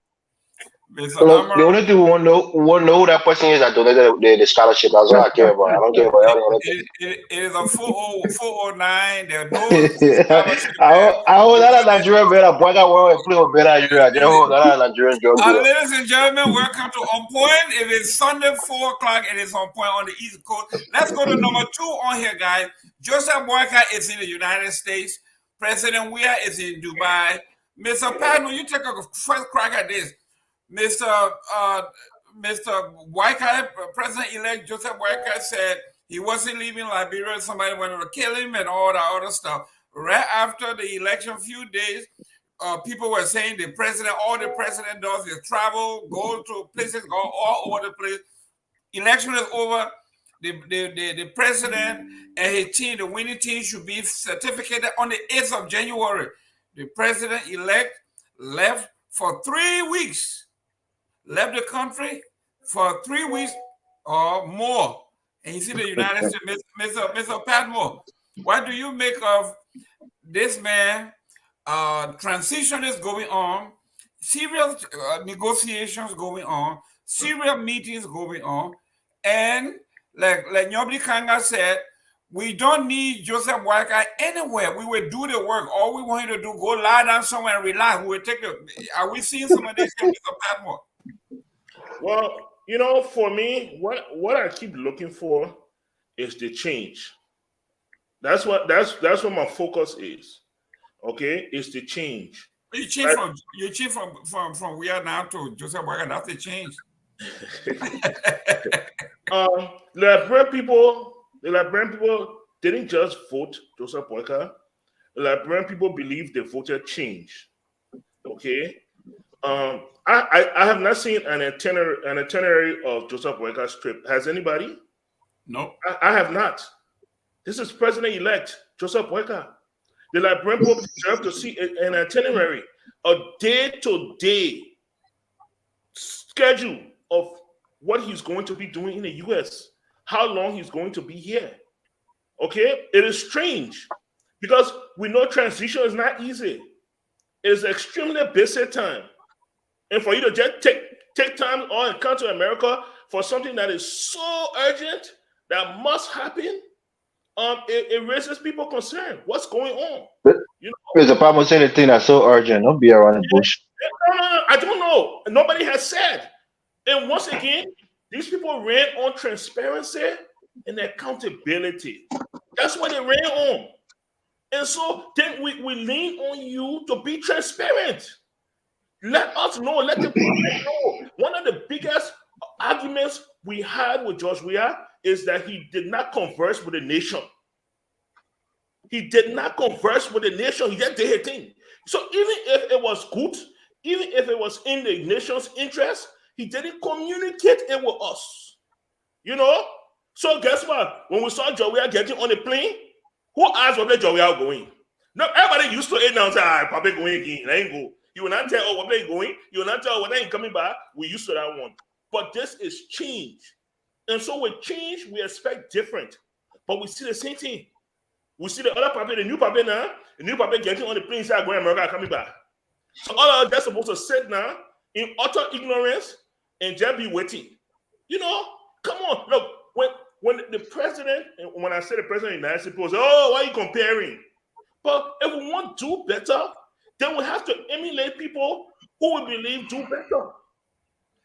Look, the only thing we want to know who that person is that donated the scholarship. That's all I care about. I don't care about anything. It is a 409. There are no I hope that Nigerian better. Boy, I want to play with better Nigeria. I hope that Nigerian job. Ladies and gentlemen, welcome to On Point. It is Sunday, 4 o'clock. It is On Point on the East Coast. Let's go to number 2 on here, guys. Joseph Boakai is in the United States. President Weah is in Dubai. Mr. Pat, will you take a first crack at this? Mr. Boakai, President-elect Joseph Boakai said he wasn't leaving Liberia. Somebody wanted to kill him and all that other stuff. Right after the election, few days, people were saying all the president does is travel, go to places, go all over the place. Election is over. The president and his team, the winning team, should be certificated on the 8th of January. The president-elect left for 3 weeks. Left the country for 3 weeks or more, and he's in the United States. Mr. Padmore, what do you make of this man transition is going on, serious negotiations going on, serious meetings going on, and like Nyobli Kanga said, we don't need Joseph Boakai anywhere. We will do the work. All we want him to do, go lie down somewhere and relax. We will take the. Are we seeing some of this in Mr. Padmore? Well, for me, what I keep looking for is the change. That's what my focus is. Okay, is the change. You change from we are now to Joseph Boakai. That's the change. The Liberian people didn't just vote Joseph Boakai. The Liberian people believe they voted change. Okay. I have not seen an itinerary of Joseph Boakai's trip. Has anybody? No. I have not. This is President-elect Joseph Boakai. The Liberian people deserve to see an itinerary, a day-to-day schedule of what he's going to be doing in the U.S., how long he's going to be here. Okay? It is strange because we know transition is not easy. It is extremely busy time. And for you to just take time and come to America for something that is so urgent, that must happen, it raises people concern. What's going on? There's a problem with anything that's so urgent. Don't be around the bush. No, I don't know. Nobody has said. And once again, these people ran on transparency and accountability. That's what they ran on. And so then we lean on you to be transparent. Let us know, let the people know. One of the biggest arguments we had with US Weah is that he did not converse with the nation. He did not converse with the nation. He just did his thing. So even if it was good, even if it was in the nation's interest, he didn't communicate it with us. So guess what? When we saw US Weah getting on the plane, who asked where US Weah going? No, everybody used to it now and say, probably going again. I ain't go. You will not tell, where they going. You will not tell when they ain't coming back. We used to that one. But this is change. And so with change, we expect different. But we see the same thing. We see the other puppet, the new puppet now, the new puppet getting on the plane side going America coming back. So all of us are supposed to sit now in utter ignorance and just be waiting. Come on. Look, when the president, and when I say the president of the United States, people say, oh, why are you comparing? But if we want to do better, then we have to emulate people who we believe do better.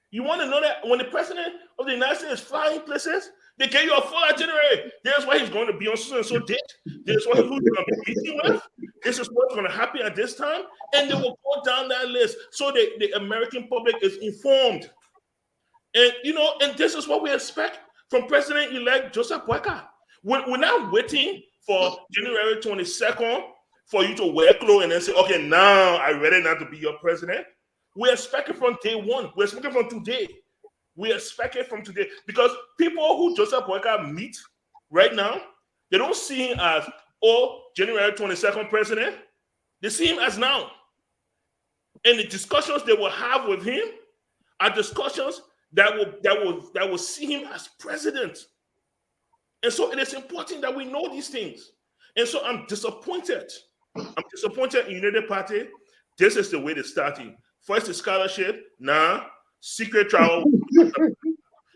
You want to know that when the president of the United States is flying places, they give you a full itinerary. This is why he's going to be on so and so date. This is what he's going to be meeting with. This is what's going to happen at this time. And they will go down that list so the American public is informed. And, and this is what we expect from President-elect Joseph Boakai. We're not waiting for January 22nd for you to wear clothes and then say, okay, now I'm ready now to be your president. We expect it from day one. We expect it from today. We expect it from today. Because people who Joseph Boakai meet right now, they don't see him as, January 22nd president. They see him as now. And the discussions they will have with him are discussions that will see him as president. And so it is important that we know these things. And so I'm disappointed. I'm disappointed in United Party. This is the way they're starting. First, the scholarship. Nah. Secret travel.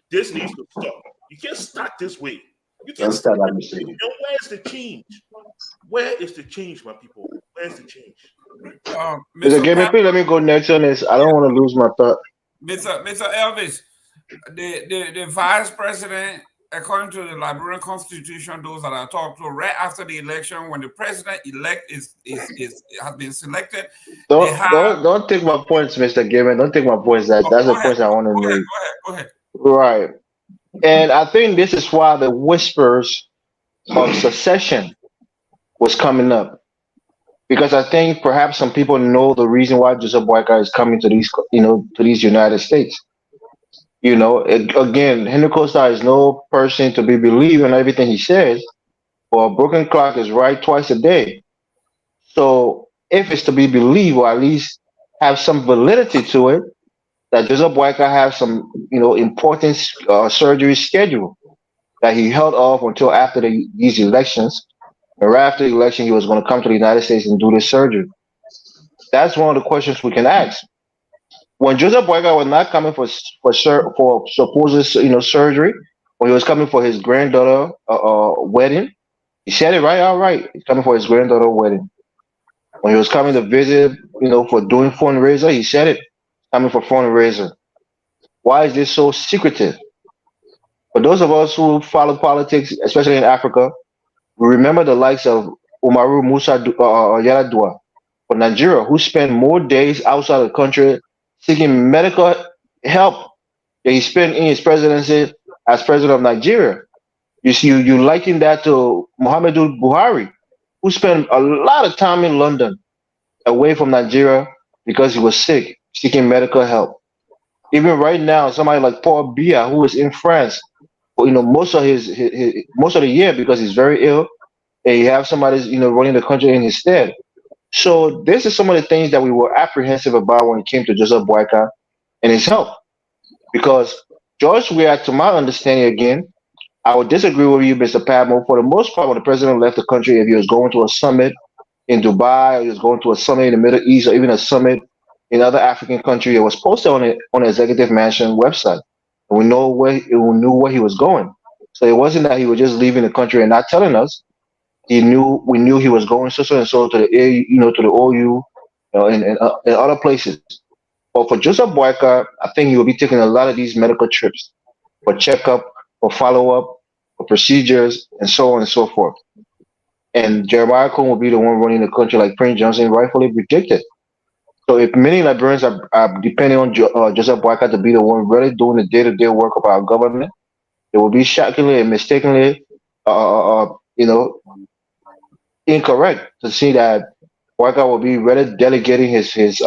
This needs to stop. You can't start this way. You can't start that way. And where is the change? Where is the change, my people? Where is the change? Let me go next on this. I don't want to lose my thought. Mr. Elvis, the vice president, according to the Liberian Constitution, those that I talked to, right after the election, when the president-elect has been selected, don't take my points, Mr. Gaiman. Don't take my points. That's the points I want to make. Go ahead. Right, and I think this is why the whispers of secession was coming up, because I think perhaps some people know the reason why Joseph Boakai is coming to these United States. Again, Henry Costa is no person to be believed in everything he says, but a broken clock is right twice a day. So if it's to be believed, or at least have some validity to it, that Joseph Boakai has some, important surgery scheduled that he held off until after these elections. And right after the election, he was going to come to the United States and do this surgery. That's one of the questions we can ask. When Joseph Boyka was not coming for supposed surgery, when he was coming for his granddaughter wedding, he said it right out right. He's coming for his granddaughter wedding. When he was coming to visit, for doing fundraiser, he said it. Coming for fundraiser. Why is this so secretive? For those of us who follow politics, especially in Africa, we remember the likes of Umaru Musa Yar'Adua for Nigeria, who spent more days outside the country seeking medical help than he spent in his presidency as president of Nigeria. You see, you liken that to Muhammadu Buhari, who spent a lot of time in London away from Nigeria because he was sick, seeking medical help. Even right now, somebody like Paul Biya, who is in France, most of his most of the year because he's very ill, and you have somebody running the country in his stead. So this is some of the things that we were apprehensive about when it came to Joseph Boyka and his health, because George Weah, to my understanding, again, I would disagree with you, Mr. Padmo. For the most part, when the president left the country, if he was going to a summit in Dubai, or he was going to a summit in the Middle East, or even a summit in other African countries, it was posted on the Executive Mansion website. And we knew where he was going. So it wasn't that he was just leaving the country and not telling us. We knew he was going so and so to the to the OU, and other places. But for Joseph Boyka, I think he will be taking a lot of these medical trips for checkup, for follow up, for procedures, and so on and so forth. And Jeremiah Cohen will be the one running the country, like Prince Johnson rightfully predicted. So if many Liberians are depending on Joseph Boyka to be the one really doing the day-to-day work of our government, it will be shockingly and mistakenly, incorrect to see that Boyka will be really delegating his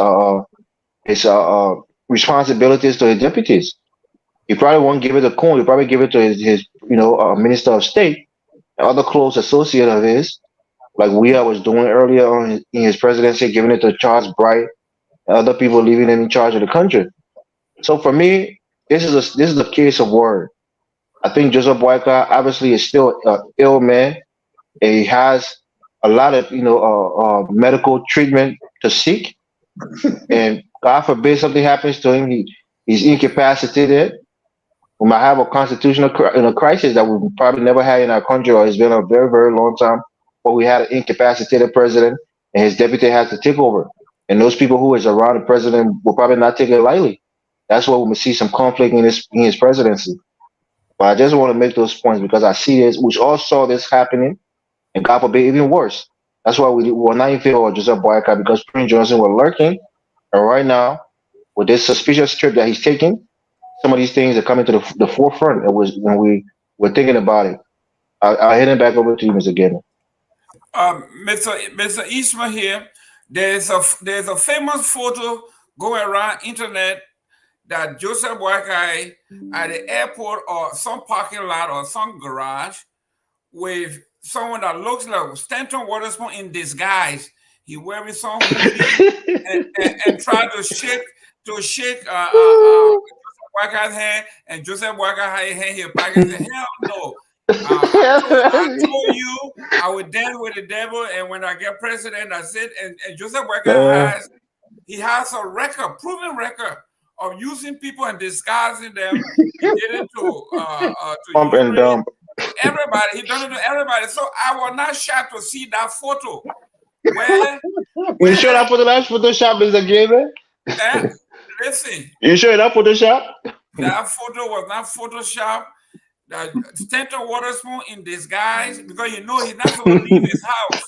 responsibilities to his deputies. He probably won't give it to Cohen. He'll probably give it to his Minister of State and other close associate of his, like Weah was doing earlier on in his presidency, giving it to Charles Bright and other people, leaving him in charge of the country. So for me, this is a case of word. I think Joseph Boyka obviously is still an ill man, and he has a lot of medical treatment to seek. And God forbid something happens to him, he's incapacitated. We might have a constitutional crisis that we probably never had in our country, or it's been a very, very long time, where we had an incapacitated president and his deputy has to take over. And those people who is around the president will probably not take it lightly. That's why we may see some conflict in his presidency. But I just want to make those points because I see this, we all saw this happening, and God forbid even worse. That's why we were not in favor of Joseph Boyka, because Prince Johnson was lurking. And right now, with this suspicious trip that he's taking, some of these things are coming to the forefront. It was when we were thinking about it. I'll hand it back over to you, Mr. Gamer. Mr. Isma here. There's a famous photo going around internet that Joseph Boakai at the airport or some parking lot or some garage with someone that looks like Stanton Waterspoon in disguise. He wearing some hoodie and trying to shake Joseph Boakai's hand, and Joseph Boakai had his hand here back and said, hell no. I told you I would dance with the devil, and when I get president, that's it. And Joseph Boakai has a proven record of using people and disguising them. He did it to pump and dump. Everybody. He done it to everybody. So I was not shocked to see that photo. Where you sure that for the last Photoshop is a gamer? Listen. You sure that Photoshop? That photo was not Photoshop. Stanton Waterspoon in disguise, because he's not supposed to leave his house.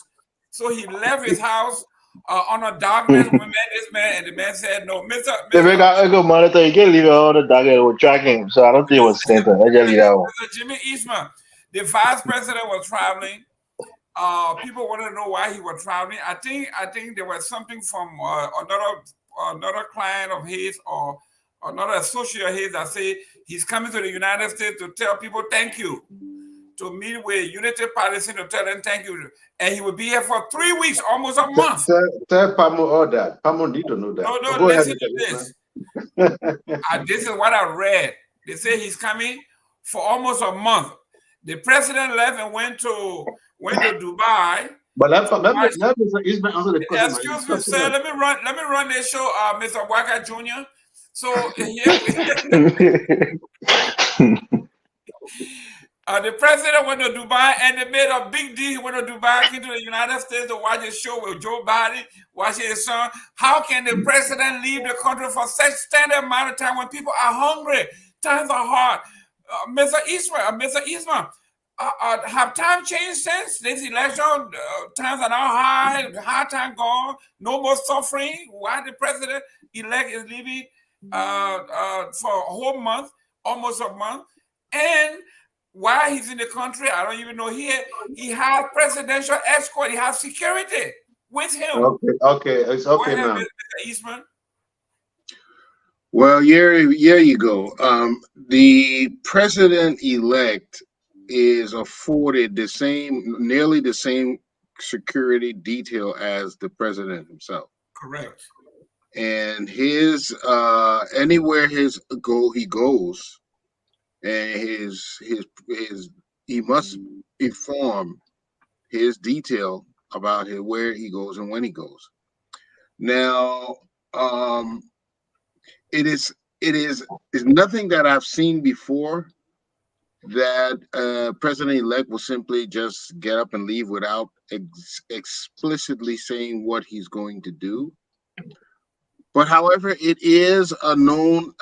So he left his house on a darkness. We met this man, and the man said, "No, Mr. Go monitor. You can't leave it on the darkness. We'll track him." So I don't think it was Stanton. I just leave that one. Mr. Jimmy Eastman, the vice president was traveling. People wanted to know why he was traveling. I think there was something from another client of his or another associate of his that said he's coming to the United States to tell people thank you, to meet with Unity Policy to tell them thank you. And he will be here for 3 weeks, almost a month. Tell Pamo all that. Pamo need to know that. No, listen to this. This is what I read. They say he's coming for almost a month. The president left and went to Dubai, But let Mr. Eastman answer the question. Excuse me, sir. Let me run this show, Mr. Boakai Jr. So here the president went to Dubai and they made a big deal. He went to Dubai, came to the United States to watch his show with Joe Biden, watching his son. How can the president leave the country for such standard amount of time when people are hungry? Times are hard. Mr. Eastman, have time changed since this election? Times are now high, hard time gone, no more suffering. Why the president-elect is leaving for a whole month, almost a month, and while he's in the country, I don't even know here, he has presidential escort, he has security with him. Okay, it's okay now. Mr. Eastman. Well, here you go. The president-elect is afforded nearly the same security detail as the president himself. Correct. And his anywhere he goes, and he must inform his detail about where he goes and when he goes. Now, it's nothing that I've seen before that president-elect will simply just get up and leave without explicitly saying what he's going to do. But however, it is a known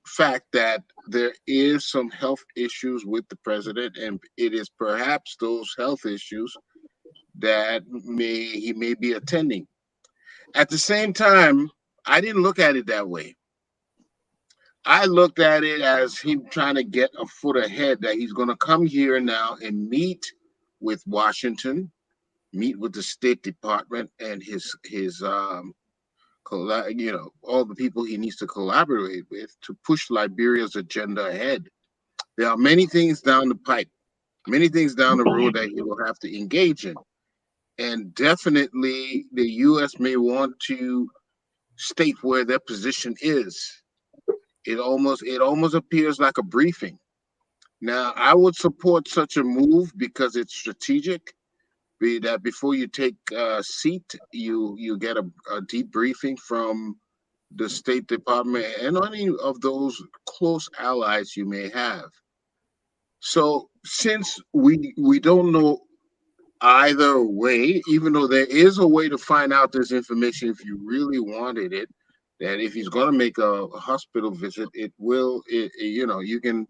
fact that there is some health issues with the president, and it is perhaps those health issues that he may be attending. At the same time, I didn't look at it that way. I looked at it as him trying to get a foot ahead, that he's going to come here now and meet with Washington, meet with the State Department and his all the people he needs to collaborate with to push Liberia's agenda ahead. There are many things down the pipe, many things down the road that he will have to engage in. And definitely the U.S. may want to state where their position is. It almost appears like a briefing. Now, I would support such a move because it's strategic. Be that before you take a seat, you get a deep briefing from the State Department and any of those close allies you may have. So since we don't know either way, even though there is a way to find out this information if you really wanted it, that if he's going to make a hospital visit, you can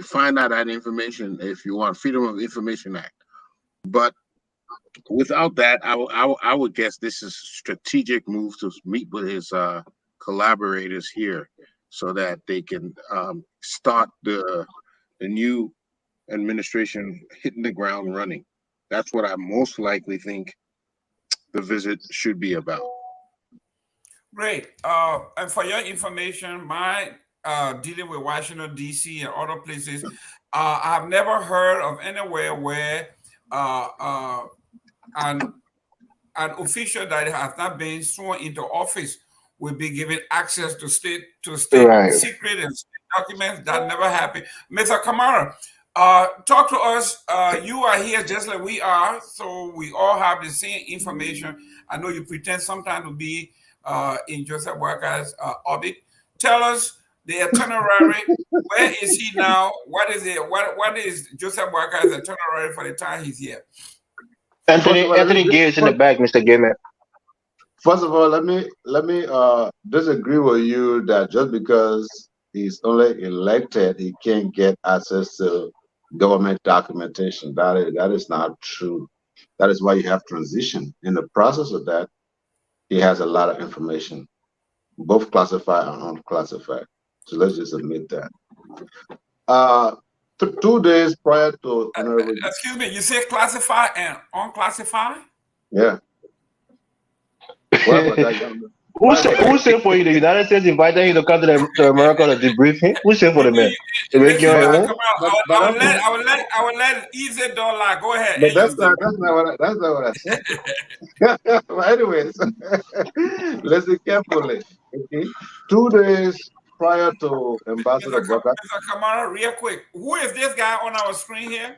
find out that information if you want. Freedom of Information Act. But without that, I would guess this is a strategic move to meet with his collaborators here so that they can start the new administration hitting the ground running. That's what I most likely think the visit should be about. Great. And for your information, my dealing with Washington, D.C. and other places, I've never heard of anywhere where an official that has not been sworn into office will be given access to state Right. secret and state documents. That never happened. Mr. Kamara, talk to us. You are here just like we are, so we all have the same information. I know you pretend sometimes to be in Joseph Boakai's orbit. Tell us the itinerary. Where is he now? What is it? What is Joseph Boakai's itinerary for the time he's here? Anthony Gears in the back, Mr. Gamer. First of all, let me disagree with you that just because he's only elected, he can't get access to government documentation. That is not true. That is why you have transition. In the process of that, he has a lot of information, both classified and unclassified. So let's just admit that. 2 days prior to excuse me, you say classified and unclassified? Yeah. Who said for you? The United States invited you to come to America to debrief him? Who said for the man? I will let Easy Dollar go ahead. But that's not what I said. But anyways, listen carefully. Okay, 2 days prior to Ambassador Boakai. Mr. Kamara, real quick, who is this guy on our screen here?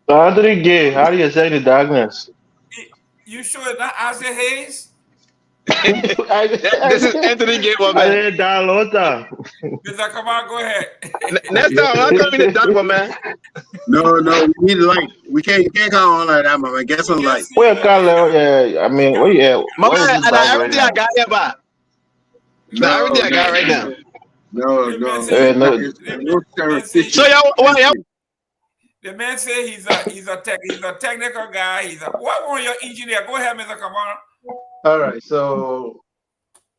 Anthony Gay, how do you say the darkness? You sure it's not Isaac Hayes? This is Anthony Gay, my I man. didn't download that. Mr. Kamal, go ahead. Next time, I'm coming in the dark, my man. No, we need light. You can't count on like that, man. Get some light. Where Carl? Yeah, I mean, what? Yeah, My what is man, this and vibe right everything I now? got here, but everything I got right now. No. No. It's no surreptitious. So y'all, The man say he's a technical guy. What was your engineer? Go ahead, Mr. Kamal. All right, so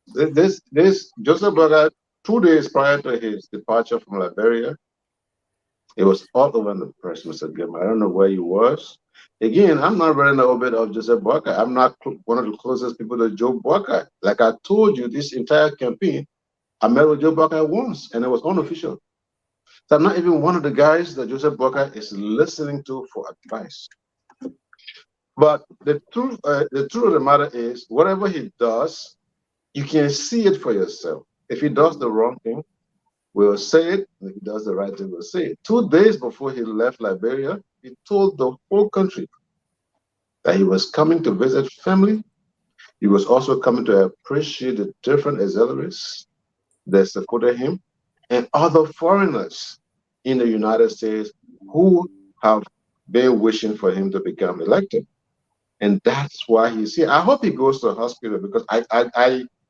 this Joseph Boakai, 2 days prior to his departure from Liberia, it was all over the press, Mr. Gilman. I don't know where he was. Again, I'm not running the orbit of Joseph Boakai. I'm not one of the closest people to Joe Boakai. Like I told you, this entire campaign, I met with Joe Boakai once, and it was unofficial. So I'm not even one of the guys that Joseph Boakai is listening to for advice. But the truth of the matter is, whatever he does, you can see it for yourself. If he does the wrong thing, we'll say it. If he does the right thing, we'll say it. 2 days before he left Liberia, he told the whole country that he was coming to visit family. He was also coming to appreciate the different auxiliaries that supported him and other foreigners in the United States who have been wishing for him to become elected. And that's why he's here. I hope he goes to a hospital because I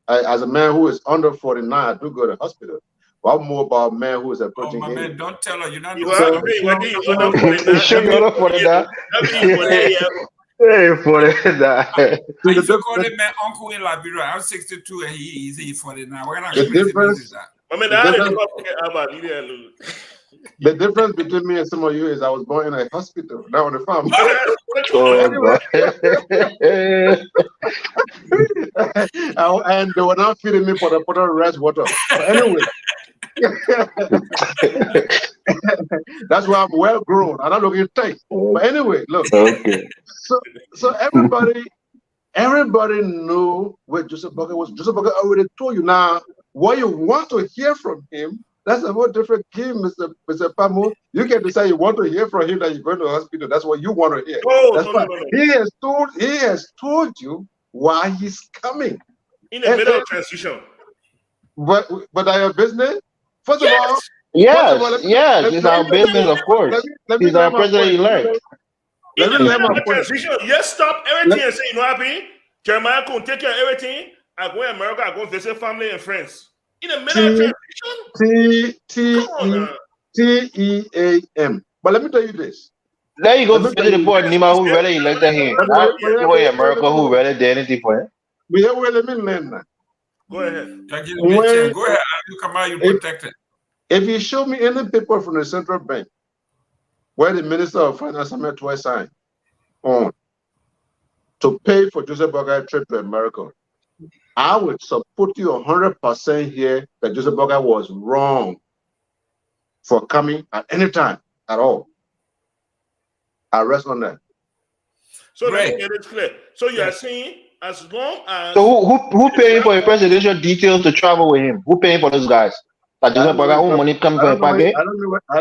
as a man who is under 49, I do go to hospital. But I'm more about a man who is approaching 80. Man, don't tell her. You're not. You have to be Sure, you're not for that. Hey, for that. I used to call that man uncle in Liberia. I'm 62 and he's 49. We're not The difference, the difference between me and some of you is I was born in a hospital, not on the farm. And they were not feeding me for the rice water. But anyway, that's why I'm well grown. I'm not looking tight. But anyway, look. Okay. So everybody knew where Joseph Boakai was. Joseph Boakai already told you. Now, what you want to hear from him, that's a whole different game, Mr. Pamo. You can decide you want to hear from him that you're going to the hospital. That's what you want to hear. No. He has told you why he's coming. In the middle of transition. But are your business? First of all, yes, it's our business, of course. He's our president-elect. In the middle of transition, yes, stop everything and say, you know what I mean? Jeremiah can take care of everything. I go to America, I go visit family and friends. In the middle of transition? T-E-A-M. But let me tell you this. There you go to the point, Nima, who really elected him. Not people in America who really did anything for him. Let me learn that. Go ahead. Go ahead. You come out, you protect it. If you show me any paper from the central bank where the Minister of Finance Ahmed Twai signed on to pay for Joseph Boakai's trip to America, I would support you 100% here that Joseph Boakai was wrong for coming at any time at all. I rest on that. So let me get it clear. So you are saying as long as so who paying for the presidential details to travel with him? Who paying for those guys? Like Joseph Boakai, money coming from the pocket? I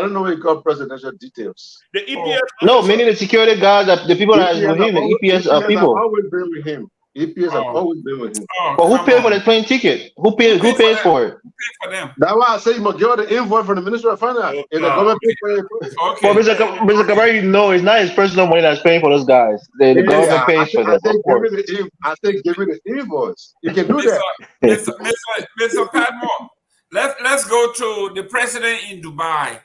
don't know what you call presidential details. The EPS no, meaning the security guards, the people that is with him, the EPS people. I've always been with him. EPS have always been with him. But who paid for the plane ticket? Who pays for it? Who paid for them? That's why I say you must give the invoice from the Minister of Finance. If the government pay for it. Okay. Well, Mr. Kabari, no, it's not his personal money that's paying for those guys. The government pays for them. I think give me the invoice. You can do that. Mr. Padmore, let's go to the president in Dubai.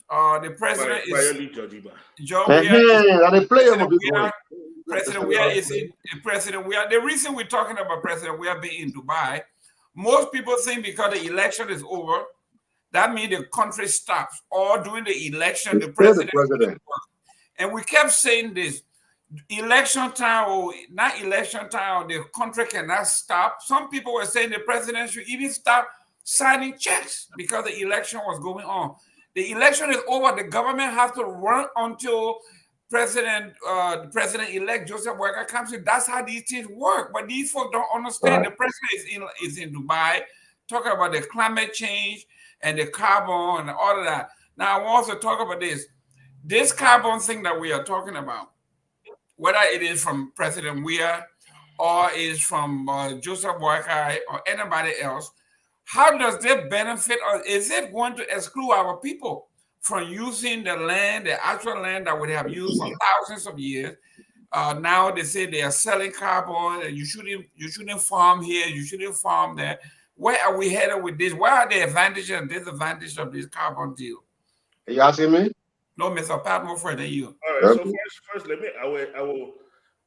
The president President Weah is in President Weah. The reason we're talking about President Weah being in Dubai, most people think because the election is over, that means the country stops. Or during the election, the president. And we kept saying this: election time or not election time, the country cannot stop. Some people were saying the president should even stop signing checks because the election was going on. The election is over. The government has to run until President-elect Joseph Boakai comes in. That's how these things work. But these folks don't understand. The president is in Dubai talking about the climate change and the carbon and all of that. Now, I want to talk about this. this carbon thing that we are talking about, whether it is from President Weah or is from Joseph Boakai or anybody else, how does that benefit us? Is it going to exclude our people from using the land, the actual land that we have used for thousands of years? Now they say they are selling carbon, and you shouldn't farm here, you shouldn't farm there. Where are we headed with this? What are the advantages and disadvantages of this carbon deal? You asking me? No, Mr. Pat, more further than you. All right. So first, let me.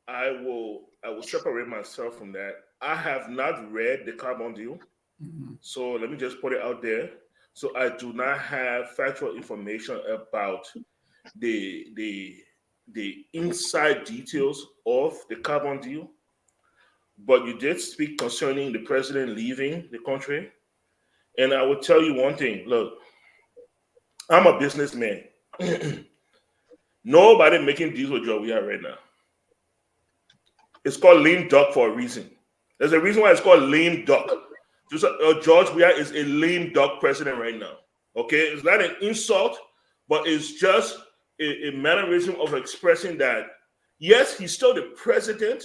I will separate myself from that. I have not read the carbon deal, so let me just put it out there. So I do not have factual information about the inside details of the carbon deal. But you did speak concerning the president leaving the country, and I will tell you one thing. Look, I'm a businessman. Nobody making deals with Joe Weah right now. It's called lame duck for a reason. There's a reason why it's called lame duck. George Weah is a lame duck president right now. Okay, it's not an insult, but it's just a mannerism of expressing that yes, he's still the president.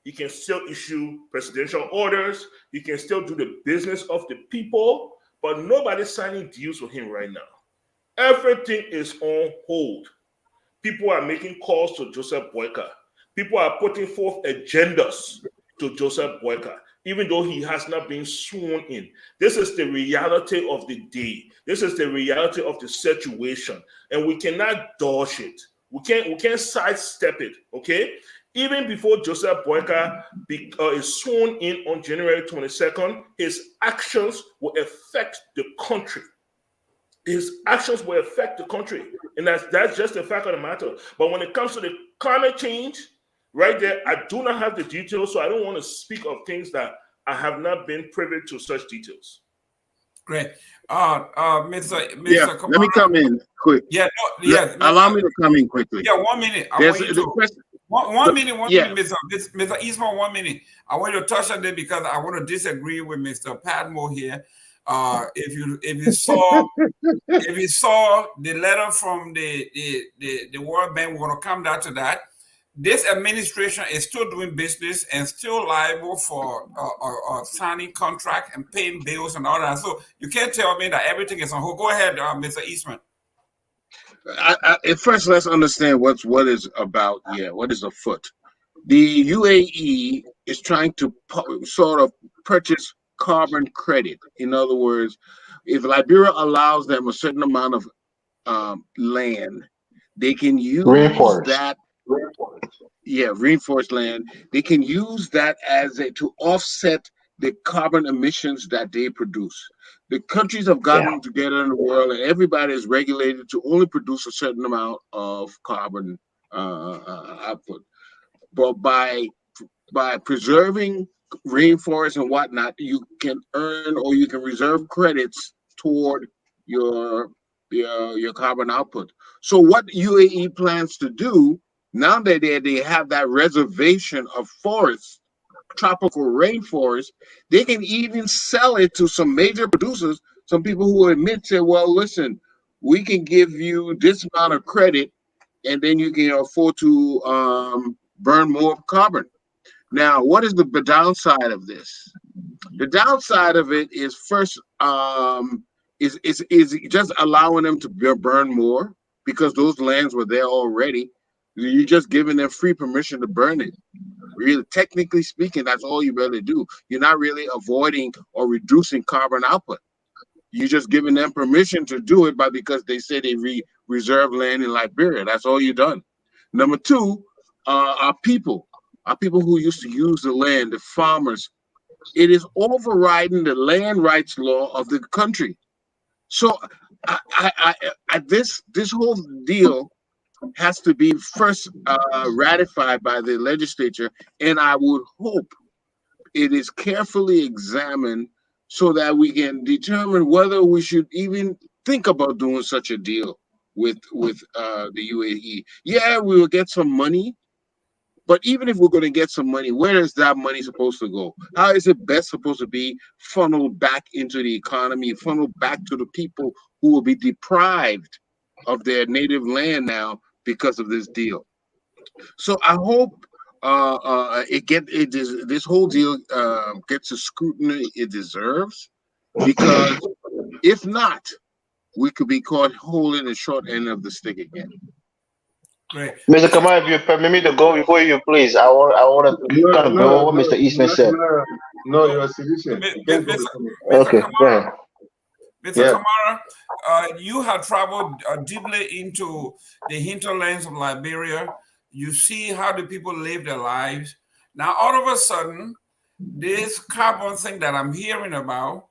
He can still issue presidential orders. He can still do the business of the people, but nobody's signing deals with him right now. Everything is on hold. People are making calls to Joseph Boakai. People are putting forth agendas to Joseph Boakai, even though he has not been sworn in. This is the reality of the day. This is the reality of the situation, and we cannot dodge it. We can't sidestep it. Okay, even before Joseph Boakai is sworn in on January 22nd, his actions will affect the country. His actions will affect the country, and that's just the fact of the matter. But when it comes to the climate change, right there, I do not have the details, so I don't want to speak of things that I have not been privy to such details. Great. Mr. Yeah, let me come in quick. Yeah, no, yeah. Allow me to come in quickly. Yeah, 1 minute. I want you to, one minute, Mr. Eastman, 1 minute. I want you to touch on this because I want to disagree with Mr. Padmore here. If you saw the letter from the World Bank, we're going to come down to that. This administration is still doing business and still liable for signing contract and paying bills and all that. So you can't tell me that everything is on hold. Go ahead, Mr. Eastman. At first, let's understand what is about. Yeah, what is afoot? The UAE is trying to sort of purchase carbon credit. In other words, if Liberia allows them a certain amount of land, they can use that. Yeah, reinforced land. They can use that to offset the carbon emissions that they produce. The countries have gotten together in the world, and everybody is regulated to only produce a certain amount of carbon output. But by preserving rainforests and whatnot, you can earn or you can reserve credits toward your carbon output. So what UAE plans to do now that they have that reservation of forests, tropical rainforest, they can even sell it to some major producers, some people who admit, say, well, listen, we can give you this amount of credit and then you can afford to burn more carbon. Now, what is the downside of this? The downside of it is first is just allowing them to burn more because those lands were there already. You're just giving them free permission to burn it. Really, technically speaking, that's all you really do. You're not really avoiding or reducing carbon output. You're just giving them permission to do it because they say they reserve land in Liberia. That's all you've done. Number two, our people who used to use the land, the farmers, it is overriding the land rights law of the country. So this whole deal has to be first ratified by the legislature, and I would hope it is carefully examined so that we can determine whether we should even think about doing such a deal with the UAE. Yeah, we will get some money, but even if we're going to get some money, where is that money supposed to go? How is it best supposed to be funneled back into the economy, funneled back to the people who will be deprived of their native land now because of this deal. So I hope this whole deal gets the scrutiny it deserves, because if not, we could be caught holding the short end of the stick again. Great. Mr. Kamal, if you permit me to go before you, please. I want to kind of build on what Mr. Eastman said. No, you're a citizen. You can't go Mr. before me. Okay, go Kamara, ahead. Mr. Yeah. Kamara, you have traveled deeply into the hinterlands of Liberia. You see how the people live their lives. Now, all of a sudden, this carbon thing that I'm hearing about,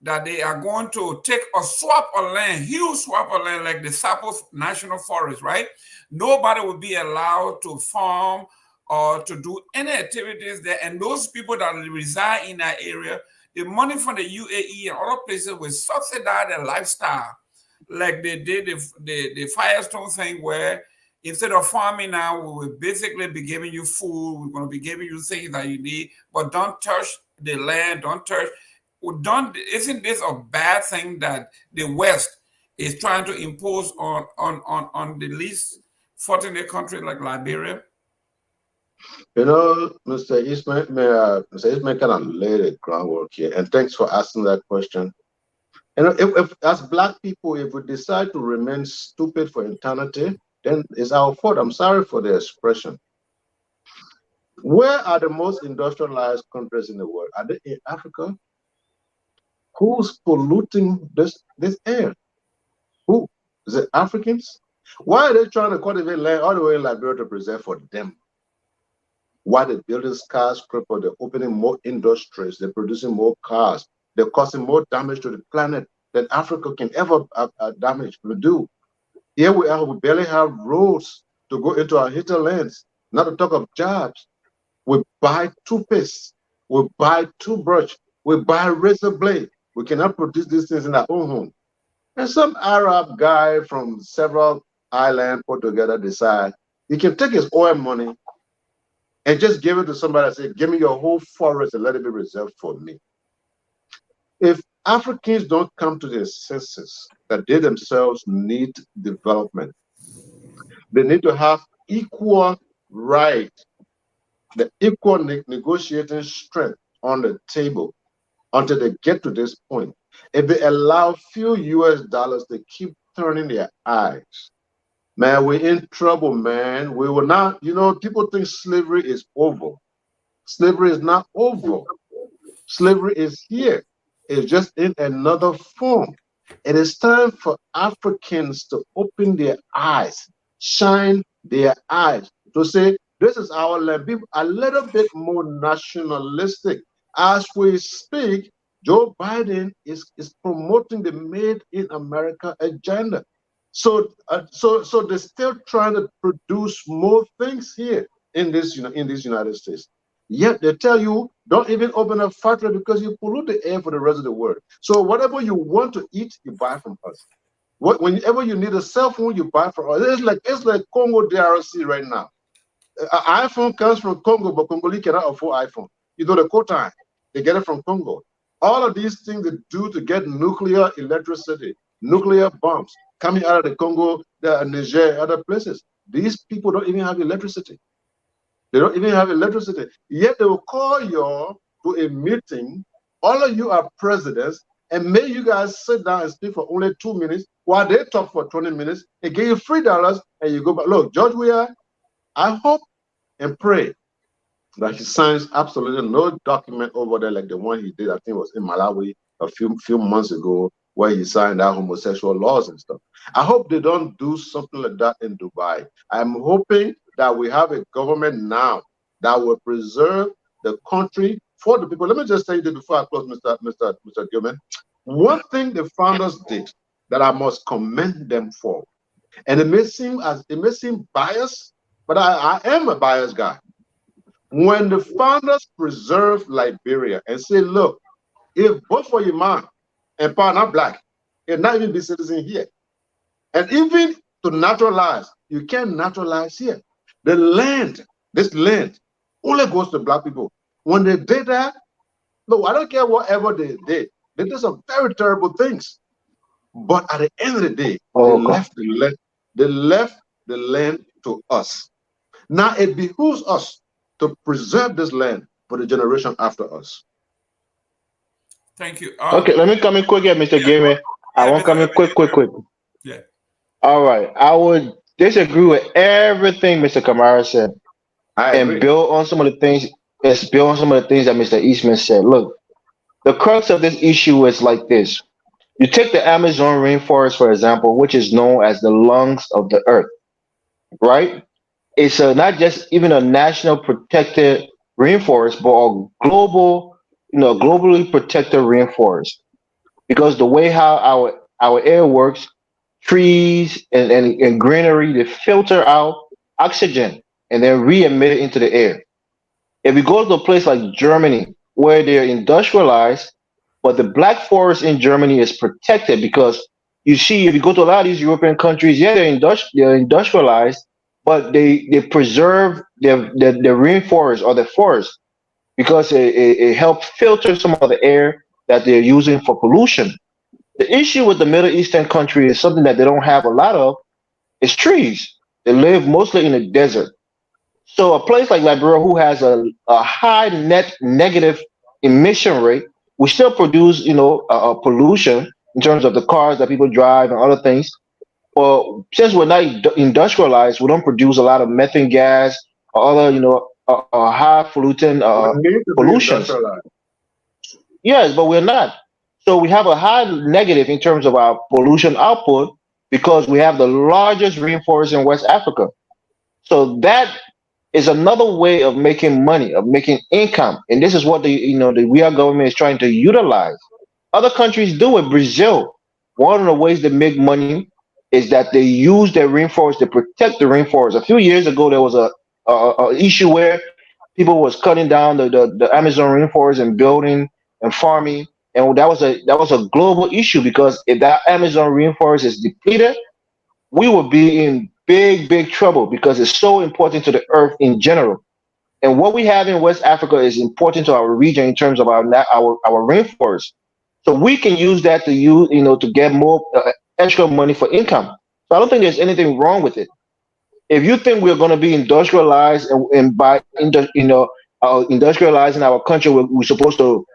that they are going to take a swap of land, huge swap of land, like the Sapo National Forest, right? Nobody will be allowed to farm or to do any activities there. And those people that reside in that area, the money from the UAE and other places will subsidize their lifestyle, like they did the Firestone thing, where instead of farming now, we will basically be giving you food. We're going to be giving you things that you need, but don't touch the land, don't touch. Isn't this a bad thing that the West is trying to impose on the least fortunate country like Liberia? You know, Mr. Eastman, Mr. Eastman kind of laid the groundwork here, and thanks for asking that question. You know, if as Black people, if we decide to remain stupid for eternity, then it's our fault. I'm sorry for the expression. Where are the most industrialized countries in the world? Are they in Africa? Who's polluting this air? Who? Is it Africans? Why are they trying to cultivate land all the way in Liberia to preserve for them? Why they building skyscrapers? They're opening more industries. They're producing more cars. They're causing more damage to the planet than Africa can ever do. Here we are. We barely have roads to go into our hinterlands. Not to talk of jobs. We buy toothpaste. We buy toothbrush. We buy razor blade. We cannot produce these things in our own home. And some Arab guy from several islands put together decide he can take his oil money and just give it to somebody and say, give me your whole forest and let it be reserved for me. If Africans don't come to their senses that they themselves need development, they need to have equal right, the equal negotiating strength on the table until they get to this point. If they allow few US dollars to keep turning their eyes, man, we're in trouble, man. We will not, you know, people think slavery is over. Slavery is not over. Slavery is here. It's just in another form. It is time for Africans to open their eyes, shine their eyes, to say, this is our land. Be a little bit more nationalistic. As we speak, Joe Biden is promoting the Made in America agenda. So they're still trying to produce more things here in this United States. Yet they tell you, don't even open a factory because you pollute the air for the rest of the world. So whatever you want to eat, you buy from us. Whenever you need a cell phone, you buy from us. It's like Congo DRC right now. An iPhone comes from Congo, but Congolese cannot afford iPhone. You know the Kotan, they get it from Congo. All of these things they do to get nuclear electricity, nuclear bombs coming out of the Congo, the Niger, other places. These people don't even have electricity. They don't even have electricity. Yet they will call you to a meeting. All of you are presidents, and may you guys sit down and speak for only 2 minutes while they talk for 20 minutes and give you $3 and you go back. Look, George Weah, I hope and pray that he signs absolutely no document over there like the one he did, I think it was in Malawi a few months ago, where he signed out homosexual laws and stuff. I hope they don't do something like that in Dubai. I'm hoping that we have a government now that will preserve the country for the people. Let me just say this before I close, Mr. Gilman. One thing the founders did that I must commend them for, and it may seem biased, but I am a biased guy. When the founders preserved Liberia and say, look, if both for your man and pa not black, and not even be citizen here, and even to naturalize, you can't naturalize here. The land, this land, only goes to black people. When they did that, no, I don't care whatever they did some very terrible things. But at the end of the day, Oh, they left the land to us. Now it behooves us to preserve this land for the generation after us. Thank you. okay, let me come in quick here, Mr. Yeah, Gamer. I won't Mr. come in quick. Yeah. All right. I would disagree with everything Mr. Kamara said I and agree. build on some of the things. Let's build on some of the things that Mr. Eastman said. Look, the crux of this issue is like this. You take the Amazon rainforest, for example, which is known as the lungs of the earth, right? It's not just even a national protected rainforest, but a global, globally protected rainforest. Because the way how our air works, trees and greenery, they filter out oxygen and then re-emit it into the air. If you go to a place like Germany, where they're industrialized, but the black forest in Germany is protected because you see, if you go to a lot of these European countries, yeah, they're industrialized, but they preserve their rainforest or the forest because it helps filter some of the air that they're using for pollution. The issue with the Middle Eastern country is something that they don't have a lot of, is trees. They live mostly in the desert. So a place like Liberia, who has a high net negative emission rate, we still produce, pollution in terms of the cars that people drive and other things. Well, since we're not industrialized, we don't produce a lot of methane gas or other, high pollutant We need to be pollutions. industrialized. Yes, but we're not. So we have a high negative in terms of our pollution output because we have the largest rainforest in West Africa. So that is another way of making money, of making income. And this is what the Weah government is trying to utilize. Other countries do it. Brazil, one of the ways they make money is that they use their rainforest to protect the rainforest. A few years ago, there was a issue where people was cutting down the Amazon rainforest and building and farming. And that was a global issue because if that Amazon rainforest is depleted, we will be in big trouble because it's so important to the earth in general. And what we have in West Africa is important to our region in terms of our rainforest. So we can use that to get more extra money for income. So I don't think there's anything wrong with it. If you think we're going to be industrialized and by industrializing our country, we're supposed to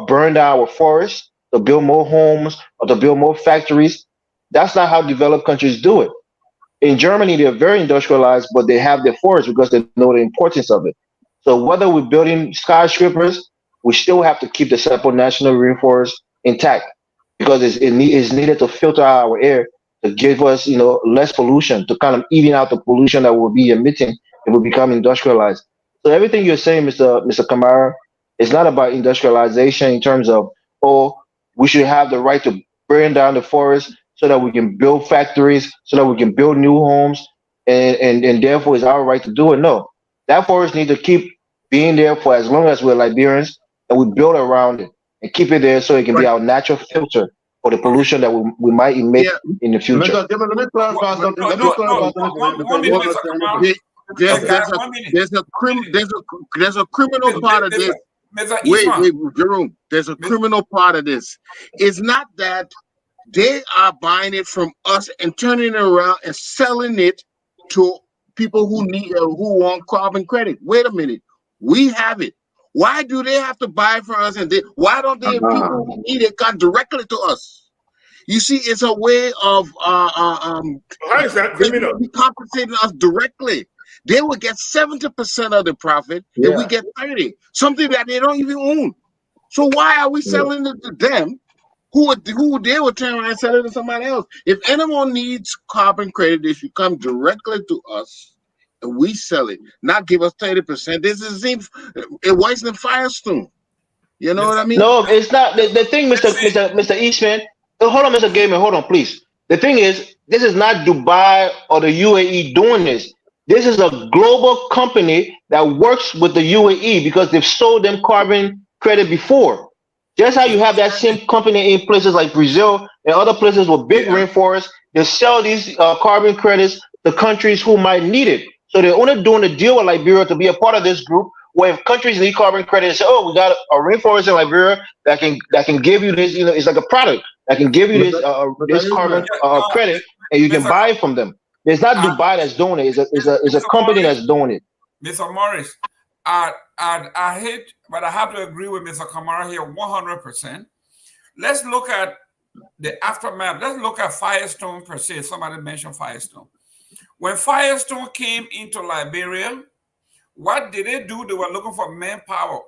burn down our forests to build more homes or to build more factories. That's not how developed countries do it. In Germany, they're very industrialized, but they have their forests because they know the importance of it. So whether we're building skyscrapers, we still have to keep the separate national rainforest intact because it's needed to filter out our air to give us, less pollution, to kind of even out the pollution that we'll be emitting if we become industrialized. So everything you're saying, Mr. Kamara, is not about industrialization in terms of, we should have the right to burn down the forest so that we can build factories, so that we can build new homes, and therefore it's our right to do it. No, that forest needs to keep being there for as long as we're Liberians, and we build around it and keep it there so it can be our natural filter for the pollution that we might emit in the future. Let me clarify something. Let me clarify something. One minute, Mr. Kamara. There's a criminal part of this. Wait, Jerome. There's a criminal part of this. It's not that they are buying it from us and turning it around and selling it to people who want carbon credit. Wait a minute. We have it. Why do they have to buy from us? And why don't they people who need it come directly to us? You see, it's a way of How is that criminal? They compensating us directly. They will get 70% of the profit, and we get 30%, something that they don't even own. So why are we selling it to them? Who they will turn around and sell it to somebody else? If anyone needs carbon credit, they should come directly to us, and we sell it, not give us 30%. This is a worse than Firestone. You know what I mean? No, it's not. The thing, Mr. Eastman. Hold on, Mr. Gaiman. Hold on, please. The thing is, this is not Dubai or the UAE doing this. This is a global company that works with the UAE because they've sold them carbon credit before. Just how you have that same company in places like Brazil and other places with big rainforests, they sell these carbon credits to countries who might need it. So they're only doing a deal with Liberia to be a part of this group when countries need carbon credit, say, "Oh, we got a rainforest in Liberia that can give you this. You know, it's like a product that can give you this this carbon credit, and you can Mr. buy it from them." It's not Dubai that's doing it. It's a company that's doing it. Mr. Morris, I hate, but I have to agree with Mr. Kamara here 100%. Let's look at the aftermath. Let's look at Firestone per se. Somebody mentioned Firestone. When Firestone came into Liberia, what did they do? They were looking for manpower.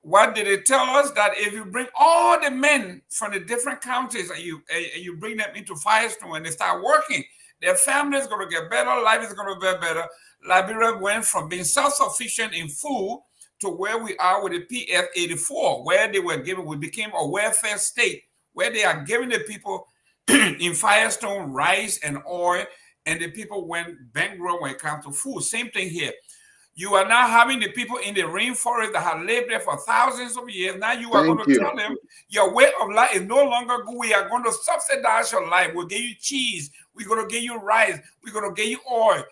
What did they tell us? That if you bring all the men from the different counties and you bring them into Firestone and they start working, their family is going to get better, life is going to get better. Liberia went from being self-sufficient in food to where we are with the PF-84, where we became a welfare state, where they are giving the people in Firestone rice and oil, and the people went bankrupt when it comes to food. Same thing here. You are now having the people in the rainforest that have lived there for thousands of years. Now you are going to tell them your way of life is no longer good. We are going to subsidize your life. We'll give you cheese. We're going to give you rice. We're going to give you oil.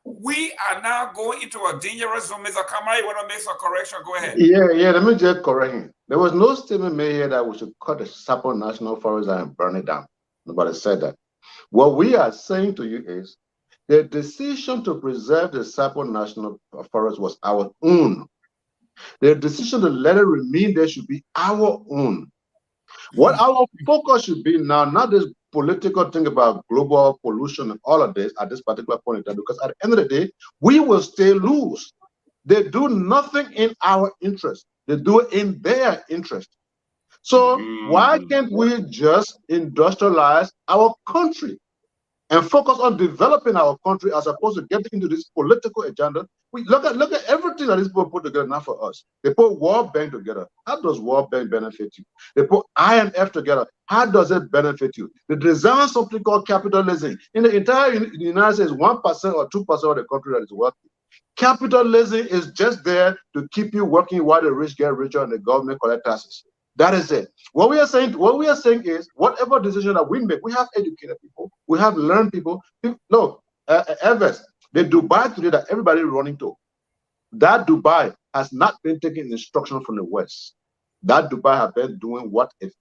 We are now going into a dangerous zone. Mr. Kamara, you want to make some correction? Go ahead. Yeah, let me just correct him. There was no statement made here that we should cut the Sapo National Forest and burn it down. Nobody said that. What we are saying to you is the decision to preserve the Sapo National Forest was our own. The decision to let it remain there should be our own. What our focus should be now, not this political thing about global pollution and all of this at this particular point in time, because at the end of the day, we will stay loose. They do nothing in our interest. They do it in their interest. So why can't we just industrialize our country and focus on developing our country as opposed to getting into this political agenda? We look at everything that these people put together now for us. They put World Bank together. How does World Bank benefit you? They put IMF together. How does it benefit you? They design something called capitalism. In the entire United States, 1% or 2% of the country that is wealthy. Capitalism is just there to keep you working while the rich get richer and the government collect taxes. That is it. What we are saying is, whatever decision that we make, we have educated people, we have learned people. Look, Evers, the Dubai today that everybody is running to, that Dubai has not been taking instruction from the West. That Dubai has been doing what it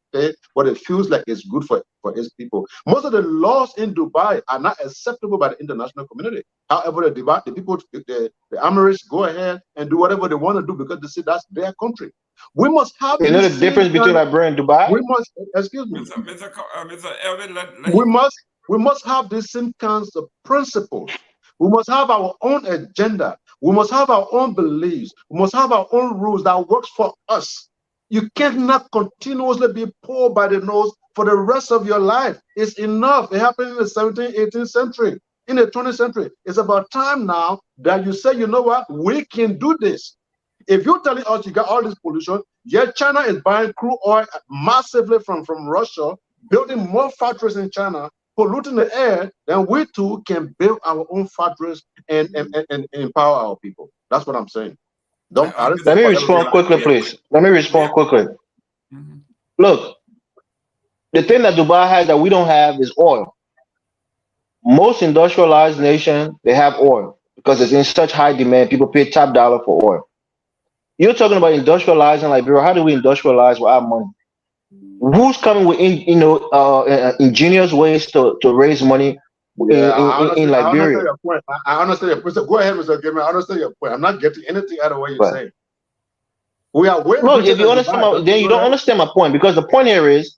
feels like is good for its people. Most of the laws in Dubai are not acceptable by the international community. However, the people, the Emirates go ahead and do whatever they want to do because they say that's their country. We must have. You know the difference between Liberia and Dubai? We must, excuse me. Mr. Elvin, we must have the same kinds of principles. We must have our own agenda. We must have our own beliefs. We must have our own rules that works for us. You cannot continuously be poor by the nose for the rest of your life. It's enough. It happened in the 17th, 18th century. In the 20th century, it's about time now that you say, you know what, we can do this. If you're telling us you got all this pollution, yet China is buying crude oil massively from Russia, building more factories in China, polluting the air, then we too can build our own factories and empower our people. That's what I'm saying. Let me respond quickly, please. Let me respond quickly. Look, the thing that Dubai has that we don't have is oil. Most industrialized nations, they have oil because it's in such high demand. People pay top dollar for oil. You're talking about industrializing Liberia. How do we industrialize with our money? Who's coming with ingenious ways to raise money in Liberia? I understand your point. Go ahead, Mr. Gamer. I understand your point. I'm not getting anything out of what you're saying. We are way. No, if you understand, then you don't understand my point, because the point here is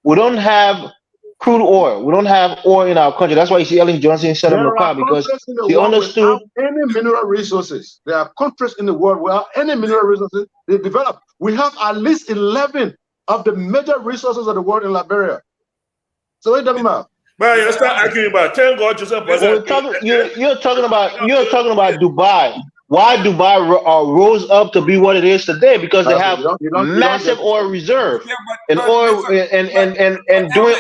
we don't have crude oil. We don't have oil in our country. That's why you see Ellen Johnson set up the car, because she understood any mineral resources. There are countries in the world where any mineral resources they develop. We have at least 11 of the major resources of the world in Liberia. So what are you talking about? Man, you start arguing about. Thank God, Joseph. You're talking about Dubai. Why Dubai rose up to be what it is today? Because they have massive oil reserve, and oil and doing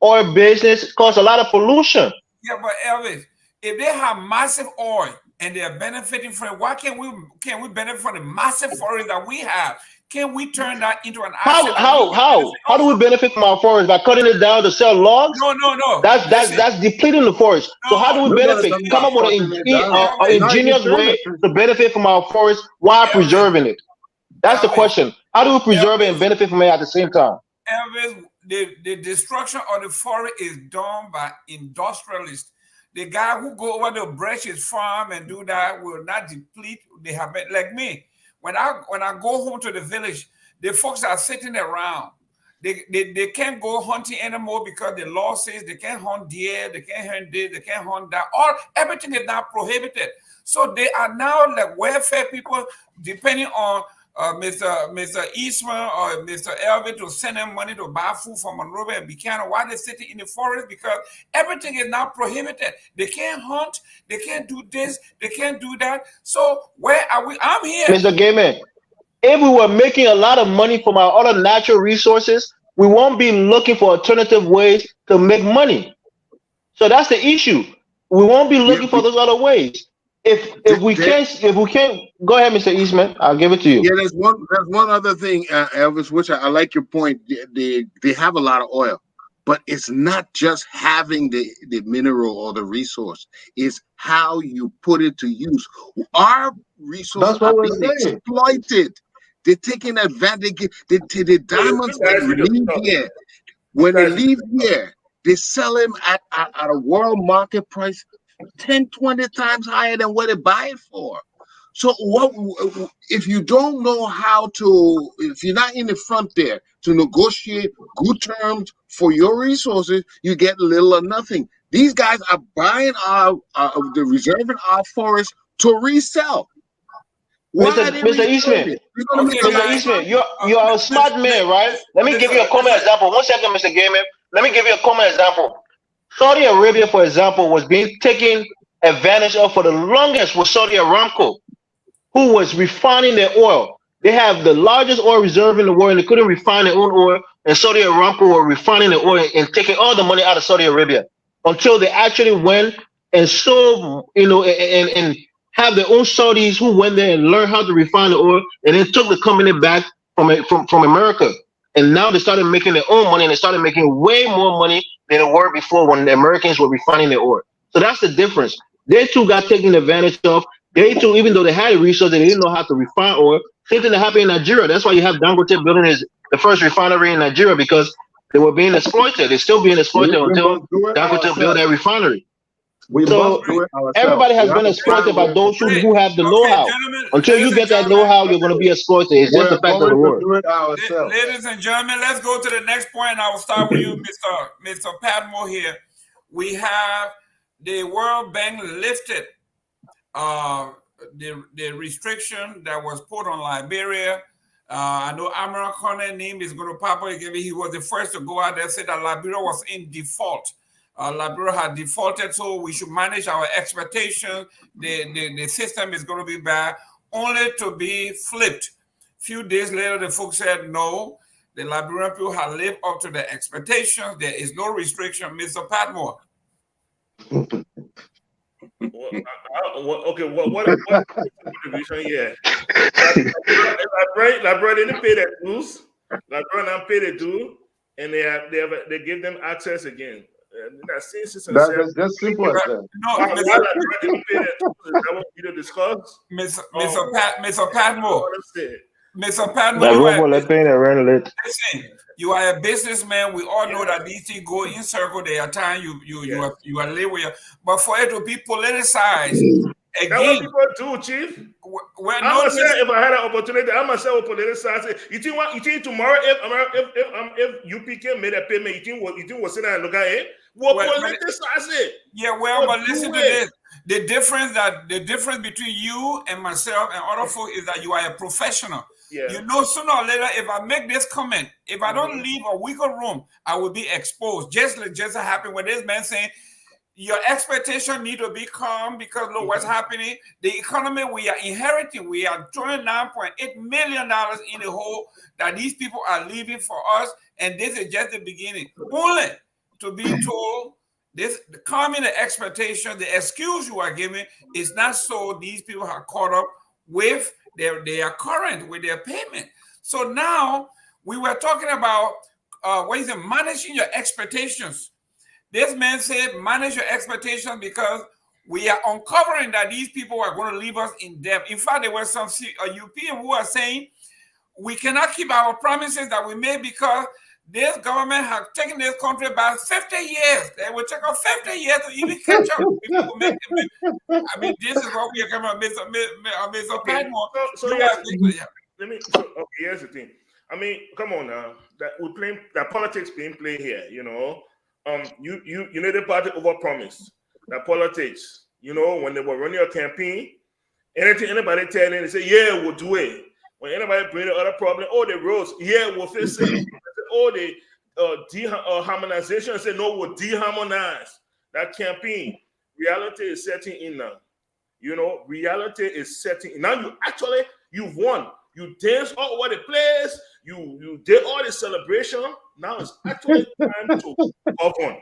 oil business causes a lot of pollution. Yeah, but Elvis, If they have massive oil and they are benefiting from it, why can't we benefit from the massive forest that we have? Can we turn that into an asset? How do we benefit from our forest by cutting it down to sell logs? No. That's depleting the forest. So how do we Nobody's benefit? talking Come about up with cutting it down. an Not even ingenious turning way it. to benefit from our forest while preserving it. That's the Elvis, question. How do we preserve it and Elvis, benefit from it at the same time? Elvis, the destruction of the forest is done by industrialists. The guy who go over to brush his farm and do that will not deplete. They have been like me. When I go home to the village, the folks are sitting around. They can't go hunting anymore because the law says they can't hunt deer, they can't hunt this, they can't hunt that. Everything is now prohibited. So they are now like welfare people, depending on Mr. Eastman or Mr. Elvin to send them money to buy food from Monrovia and Buchanan while they're sitting in the forest because everything is now prohibited. They can't hunt, they can't do this, they can't do that. So where are we? I'm here. Mr. Gayman, if we were making a lot of money from our other natural resources, we won't be looking for alternative ways to make money. So that's the issue. We won't be looking for those other ways. If we can't go ahead, Mr. Eastman, I'll give it to you. Yeah, there's one other thing, Elvis, which I like your point. They have a lot of oil, but it's not just having the mineral or the resource. It's how you put it to use. Our resources are being exploited. They're taking advantage. The diamonds that leave here, when they leave here, they sell them at a world market price 10, 20 times higher than what they buy it for. So what if you don't know how to, if you're not in the front there to negotiate good terms for your resources, you get little or nothing. These guys are buying reserving our forest to resell. Mr. Eastman, Mr. Eastman, you're a smart man, right? Let me give you a common example. 1 second, Mr. Gayman. Let me give you a common example. Saudi Arabia, for example, was being taken advantage of for the longest with Saudi Aramco, who was refining their oil. They have the largest oil reserve in the world, and they couldn't refine their own oil. And Saudi Aramco were refining the oil and taking all the money out of Saudi Arabia until they actually went and sold, and have their own Saudis who went there and learned how to refine the oil, and then took the company back from America. And now they started making their own money, and they started making way more money than they were before when the Americans were refining their oil. So that's the difference. They too got taken advantage of. They too, even though they had a resource, they didn't know how to refine oil. Same thing that happened in Nigeria. That's why you have Dangote building the first refinery in Nigeria, because they were being exploited. They're still being exploited until Dangote built that refinery. So everybody has been exploited by those who have the know-how. Until you get that know-how, you're going to be exploited. It's just the fact of the world. Ladies and gentlemen, let's go to the next point. I will start with you, Mr. Padmore here. We have the World Bank lifted the restriction that was put on Liberia. I know Admiral Connor's name is going to pop up. He was the first to go out there and say that Liberia was in default. Liberia had defaulted, so we should manage our expectations. The system is going to be bad, only to be flipped. A few days later, the folks said, no, the Liberian people have lived up to their expectations. There is no restriction. Mr. Padmore. What contribution here? Liberia didn't pay their dues. Liberia now pay the due, and they give them access again. That's just simple as that. No, Mr. Padmore. Mr. Padmore, listen, you are a businessman. We all know that these things go in circle. There are times you are living, but for it to be politicized again. That's what people do, Chief. If I had an opportunity, I myself would politicize. You think tomorrow if UPK made a payment, you think we'll sit down and look at it? We'll politicize it. Yeah, but listen to this. The difference between you and myself and other folks is that you are a professional. Yeah. You know, sooner or later, if I make this comment, if I don't leave a weaker room, I will be exposed. Just happened with this man saying, your expectation need to be calm because look what's happening. The economy we are inheriting, we are throwing $9.8 million in the hole that these people are leaving for us, and this is just the beginning. Only to be told this calming the expectation, the excuse you are giving is not so these people are caught up with their current, with their payment. So now we were talking about what is it, managing your expectations. This man said, manage your expectations because we are uncovering that these people are going to leave us in debt. In fact, there were some Europeans who are saying we cannot keep our promises that we made because this government has taken this country back 50 years. They will take us 50 years to even catch up. I mean, this is what we are coming to Mr. Padmore. So okay, here's the thing. I mean, come on now. That we're playing that politics being played here, you know. You know the party overpromised. That politics, you know, when they were running a campaign, anything anybody tell them, they say, yeah, we'll do it. When anybody bring the other problem, oh, the roads, yeah, we'll fix it. Oh, the harmonization, say no, we'll deharmonize. That campaign, reality is setting in now. You know, reality is setting in. Now you've won. You dance all over the place. You did all the celebration. Now it's actually time to move on.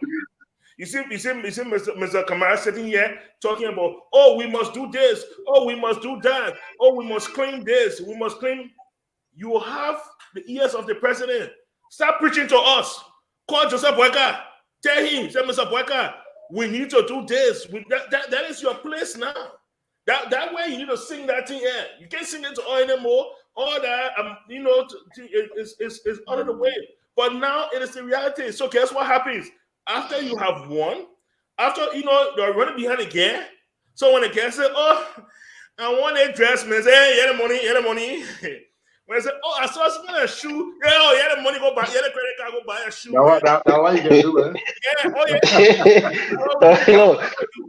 You see, Mr. Kamara sitting here talking about, oh, we must do this. Oh, we must do that. Oh, we must claim this. We must claim. You have the ears of the president. Start preaching to us. Call Joseph Boakai. Tell him, say, Mr. Boakai, we need to do this. That is your place now. That way you need to sing that thing here. You can't sing it to all anymore. All that, you know, is out of the way. But now it is the reality. So guess what happens? After you have won, after, you know, you're running behind again. So when the guy said, oh, I want a dress, man, say, hey, you have the money, you have the money. When I say, oh, I saw someone a shoe, yeah, oh, you have the money, go buy, you have the credit card, go buy a shoe. That's why you can do it. Yeah, oh, yeah.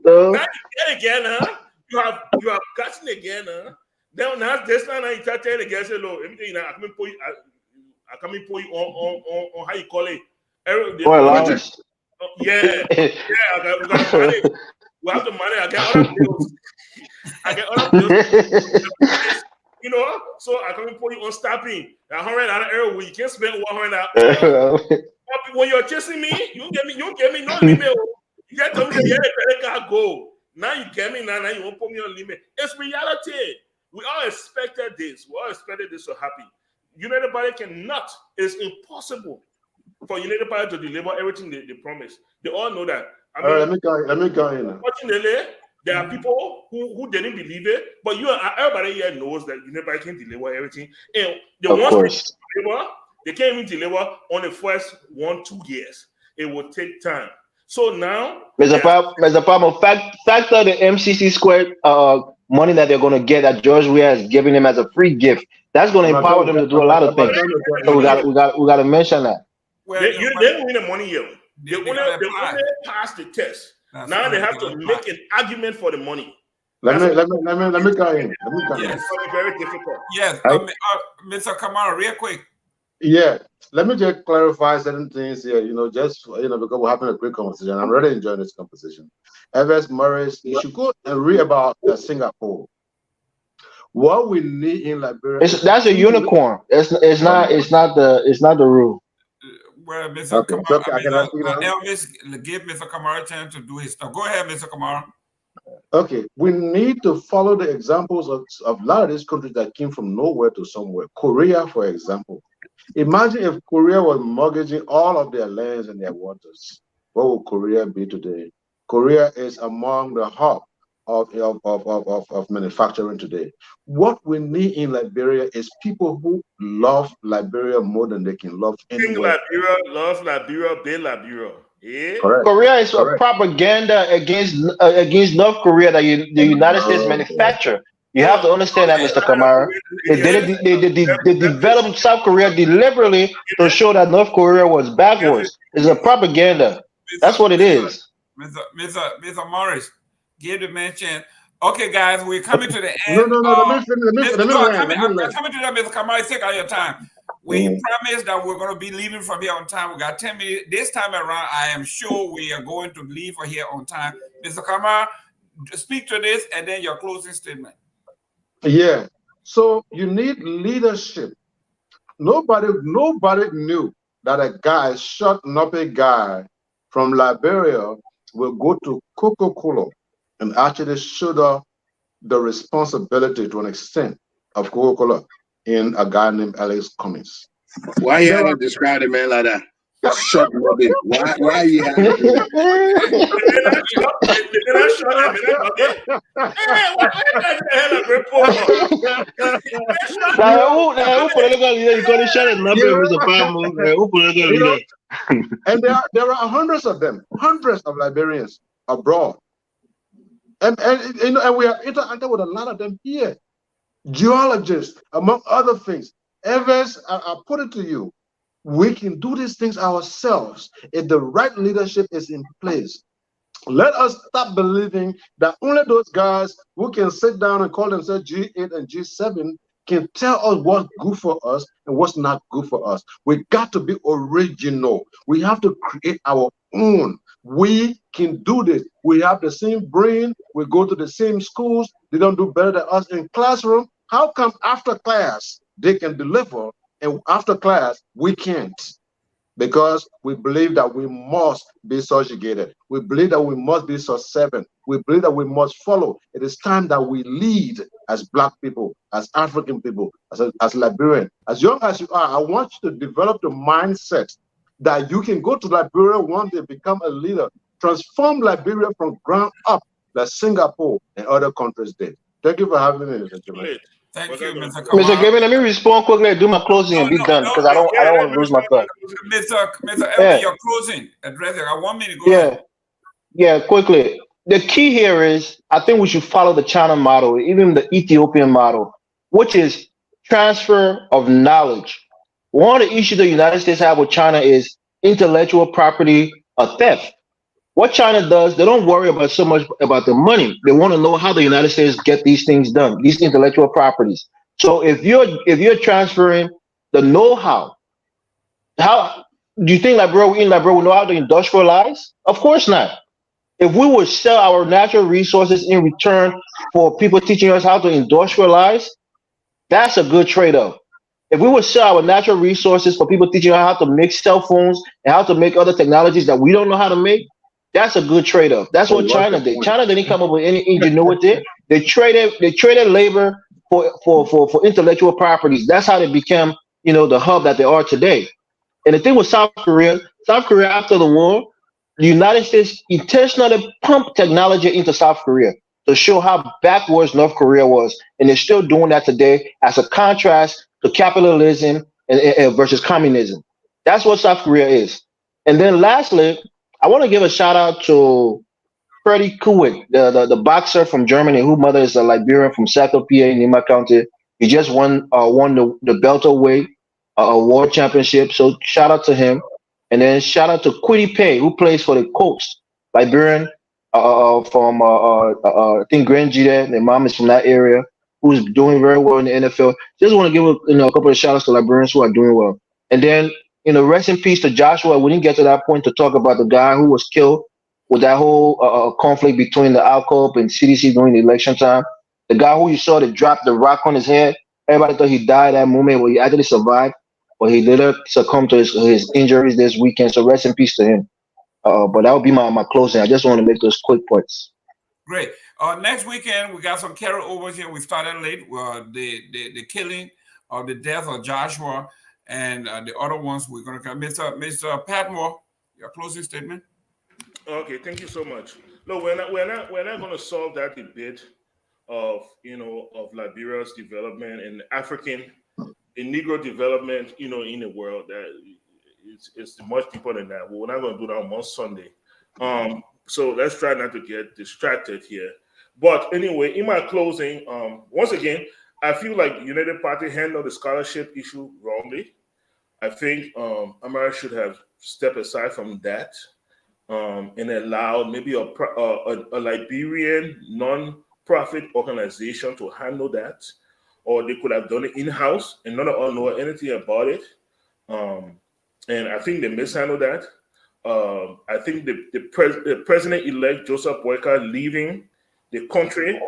Now you get it again, huh? You have gotten again, huh? Now this time you start telling the guy, say, look, everything, you know, I come and put you on how you call it. Yeah, we got money. We have the money. I get other bills. You know, so I come and put you on stopping. $100 you can't spend $100. When you're chasing me, you get me no limit. You get to me, yeah, the credit card go. Now you get me, now you won't put me on limit. It's reality. We all expected this. We all expected this to happen. United Party cannot. It's impossible for United Party to deliver everything they promised. They all know that. I mean, let me go in. Unfortunately, there are people who didn't believe it, but everybody here knows that United Party can deliver everything. And the ones they deliver, they can't even deliver on the first 1-2 years. It will take time. So now, Mr. Palmer, factor the MCC squared money that they're going to get that George Weah is giving them as a free gift. That's going to empower them to do a lot of things. So we got to mention that. Well, they didn't win the money yet. They only passed the test. Now they have to make an argument for the money. Let me go in. Yes. It's very difficult. Yes, Mr. Kamara, real quick. Yeah, let me just clarify certain things here. You know, just because we're having a great conversation. I'm really enjoying this conversation. Evans Morris, you should go and read about Singapore. What we need in Liberia. That's a unicorn. It's not the rule. Well, Mr. Kamara, Elvis, give Mr. Kamara a chance to do his stuff. Go ahead, Mr. Kamara. Okay, we need to follow the examples of a lot of these countries that came from nowhere to somewhere. Korea, for example. Imagine if Korea was mortgaging all of their lands and their waters. What would Korea be today? Korea is among the hub of manufacturing today. What we need in Liberia is people who love Liberia more than they can love anywhere. Liberia, love Liberia, be Liberia. Yeah. Korea is a propaganda against North Korea that the United States manufacture. You have to understand that, Mr. Kamara. They developed South Korea deliberately to show that North Korea was backwards. It's a propaganda. That's what it is. Mr. Morris, give the man a chance. Okay, guys, we're coming to the end. No. Let me I'm coming to that, Mr. Kamara. Take all your time. We promised that we're going to be leaving from here on time. We got 10 minutes. This time around, I am sure we are going to leave from here on time. Mr. Kamara, speak to this and then your closing statement. Yeah. So you need leadership. Nobody knew that a guy shot up a guy from Liberia will go to Coca-Cola and actually shoulder the responsibility to an extent of Coca-Cola in a guy named Alex Cummings. Why you have to describe the man like that? Shut up a bit. Why you have to do that? Who political leader? You got to shut it up, Mr. Palmer. Who political leader? And there are hundreds of them, hundreds of Liberians abroad. And we have interacted with a lot of them here. Geologists, among other things. Evans, I put it to you, we can do these things ourselves if the right leadership is in place. Let us stop believing that only those guys who can sit down and call themselves G8 and G7 can tell us what's good for us and what's not good for us. We got to be original. We have to create our own. We can do this. We have the same brain. We go to the same schools. They don't do better than us in classroom. How come after class they can deliver and after class we can't? Because we believe that we must be subjugated. We believe that we must be subservient. We believe that we must follow. It is time that we lead as Black people, as African people, as Liberian. As young as you are, I want you to develop the mindset that you can go to Liberia one day, become a leader, transform Liberia from ground up, like Singapore and other countries did. Thank you for having me, Mr. Jermaine. Thank you, Mr. Mr. Gavin, let me respond quickly and do my closing and be done because I don't want to lose my thought. Mr. Elmer, your closing address. I want me to go. Yeah, quickly. The key here is I think we should follow the China model, even the Ethiopian model, which is transfer of knowledge. One of the issues the United States have with China is intellectual property theft. What China does, they don't worry about so much about the money. They want to know how the United States get these things done, these intellectual properties. So if you're transferring the know-how, how do you think Liberia we know how to industrialize? Of course not. If we would sell our natural resources in return for people teaching us how to industrialize, that's a good trade-off. If we would sell our natural resources for people teaching us how to make cell phones and how to make other technologies that we don't know how to make, that's a good trade-off. That's what China did. China didn't come up with any ingenuity. They traded labor for intellectual properties. That's how they became, the hub that they are today. And the thing with South Korea after the war, the United States intentionally pumped technology into South Korea to show how backwards North Korea was. And they're still doing that today as a contrast to capitalism and versus communism. That's what South Korea is. And then lastly, I want to give a shout out to Freddie Kuwik, the boxer from Germany, whose mother is a Liberian from Saco, PA, Nima County. He just won the welterweight world championship. So shout out to him. And then shout out to Quiddy Pay, who plays for the Colts, Liberian from I think Grand Gita. Their mom is from that area, who's doing very well in the NFL. Just want to give a couple of shout outs to Liberians who are doing well. And then rest in peace to Joshua. We didn't get to that point to talk about the guy who was killed with that whole conflict between the ALCOP and CDC during the election time. The guy who you saw that dropped the rock on his head. Everybody thought he died that moment, but he actually survived. But he later succumbed to his injuries this weekend. So rest in peace to him. But that would be my closing. I just want to make those quick points. Great. Next weekend, we got some carryovers here. We started late. The killing or the death of Joshua and the other ones we're going to come. Mr. Patmore, your closing statement. Okay, thank you so much. No, we're not going to solve that debate of Liberia's development and Negro development, in the world. That it's much deeper than that. We're not going to do that on one Sunday. So let's try not to get distracted here. But anyway, in my closing, once again, I feel like United Party handled the scholarship issue wrongly. I think America should have stepped aside from that and allowed maybe a Liberian non-profit organization to handle that, or they could have done it in-house and none of us know anything about it. And I think they mishandled that. I think the president-elect Joseph Boakai leaving the country,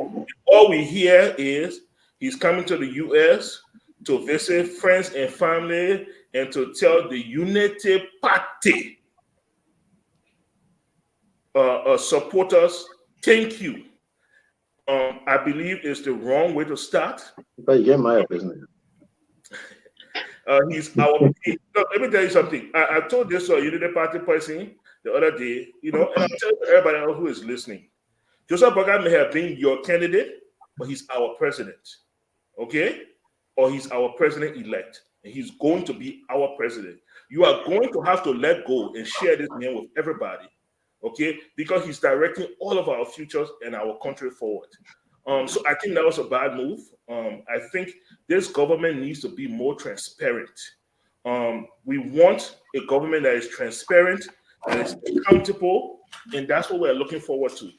all we hear is he's coming to the U.S. to visit friends and family and to tell the Unity Party supporters, thank you. I believe it's the wrong way to start. But you get my business. He's our. Look, let me tell you something. I told this Unity Party person the other day, and I'm telling everybody else who is listening. Joseph Boakai may have been your candidate, but he's our president, okay? Or he's our president-elect, and he's going to be our president. You are going to have to let go and share this man with everybody, okay? Because he's directing all of our futures and our country forward. So I think that was a bad move. I think this government needs to be more transparent. We want a government that is transparent, that is accountable, and that's what we're looking forward to.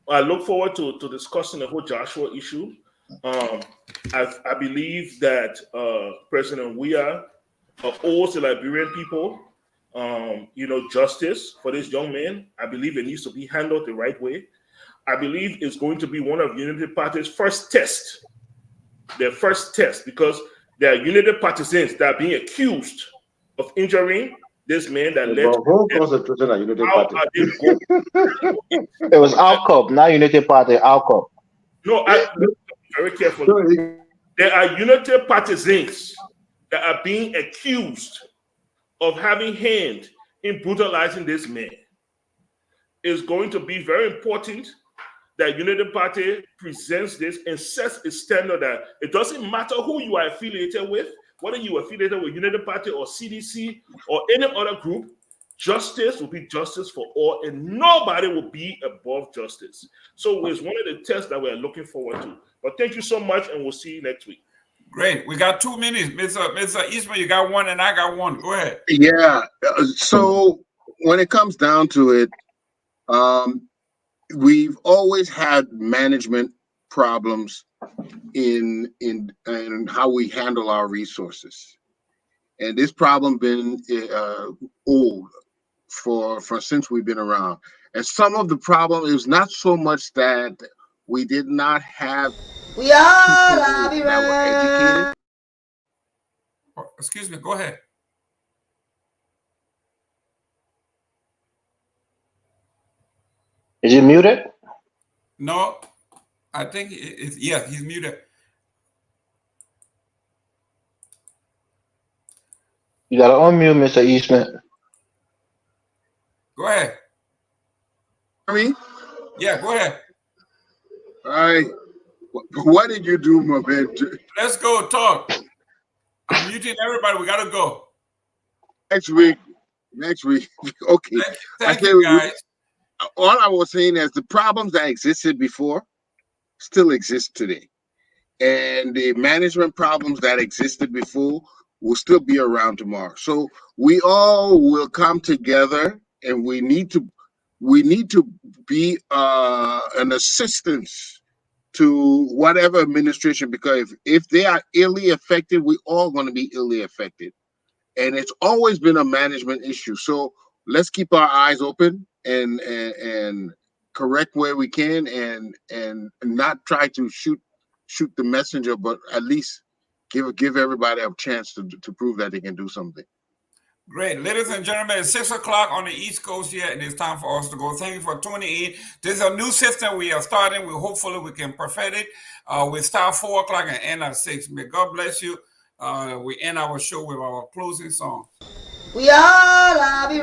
I look forward to discussing the whole Joshua issue. I believe that President Weah owes the Liberian people, justice for this young man. I believe it needs to be handled the right way. I believe it's going to be one of Unity Party's first tests. Their first test, because there are Unity partisans that are being accused of injuring this man that led. Who concentrated on Unity Party? It was Alcop, not Unity Party, Alcop. No, look very carefully. There are Unity partisans that are being accused of having hand in brutalizing this man. It's going to be very important that Unity Party presents this and sets a standard that it doesn't matter who you are affiliated with, whether you are affiliated with Unity Party or CDC or any other group, justice will be justice for all, and nobody will be above justice. So it's one of the tests that we're looking forward to. But thank you so much, and we'll see you next week. Great. We got 2 minutes. Mr. Eastman, you got one, and I got one. Go ahead. Yeah. So when it comes down to it, we've always had management problems in how we handle our resources, and this problem been old for since we've been around. And some of the problem is not so much that we did not have people that were educated. Oh, excuse me. Go ahead. Is he muted? No, I think yes, he's muted. You gotta unmute, Mr. Eastman. Go ahead. Me? Yeah, go ahead. All right. What did you do, my man? Let's go talk. I'm muting everybody. We gotta go. Next week. Okay. Thank you, guys. All I was saying is the problems that existed before still exist today. And the management problems that existed before will still be around tomorrow. So we all will come together, and we need to be an assistance to whatever administration, because if they are illy affected, we all going to be illy affected. And it's always been a management issue. So let's keep our eyes open and correct where we can, and not try to shoot the messenger, but at least give everybody a chance to prove that they can do something. Great. Ladies and gentlemen, it's 6 o'clock on the East Coast here, and it's time for us to go. Thank you for tuning in. This is a new system we are starting. Hopefully we can perfect it. We start 4 o'clock and end at 6. May God bless you. We end our show with our closing song. We all love you.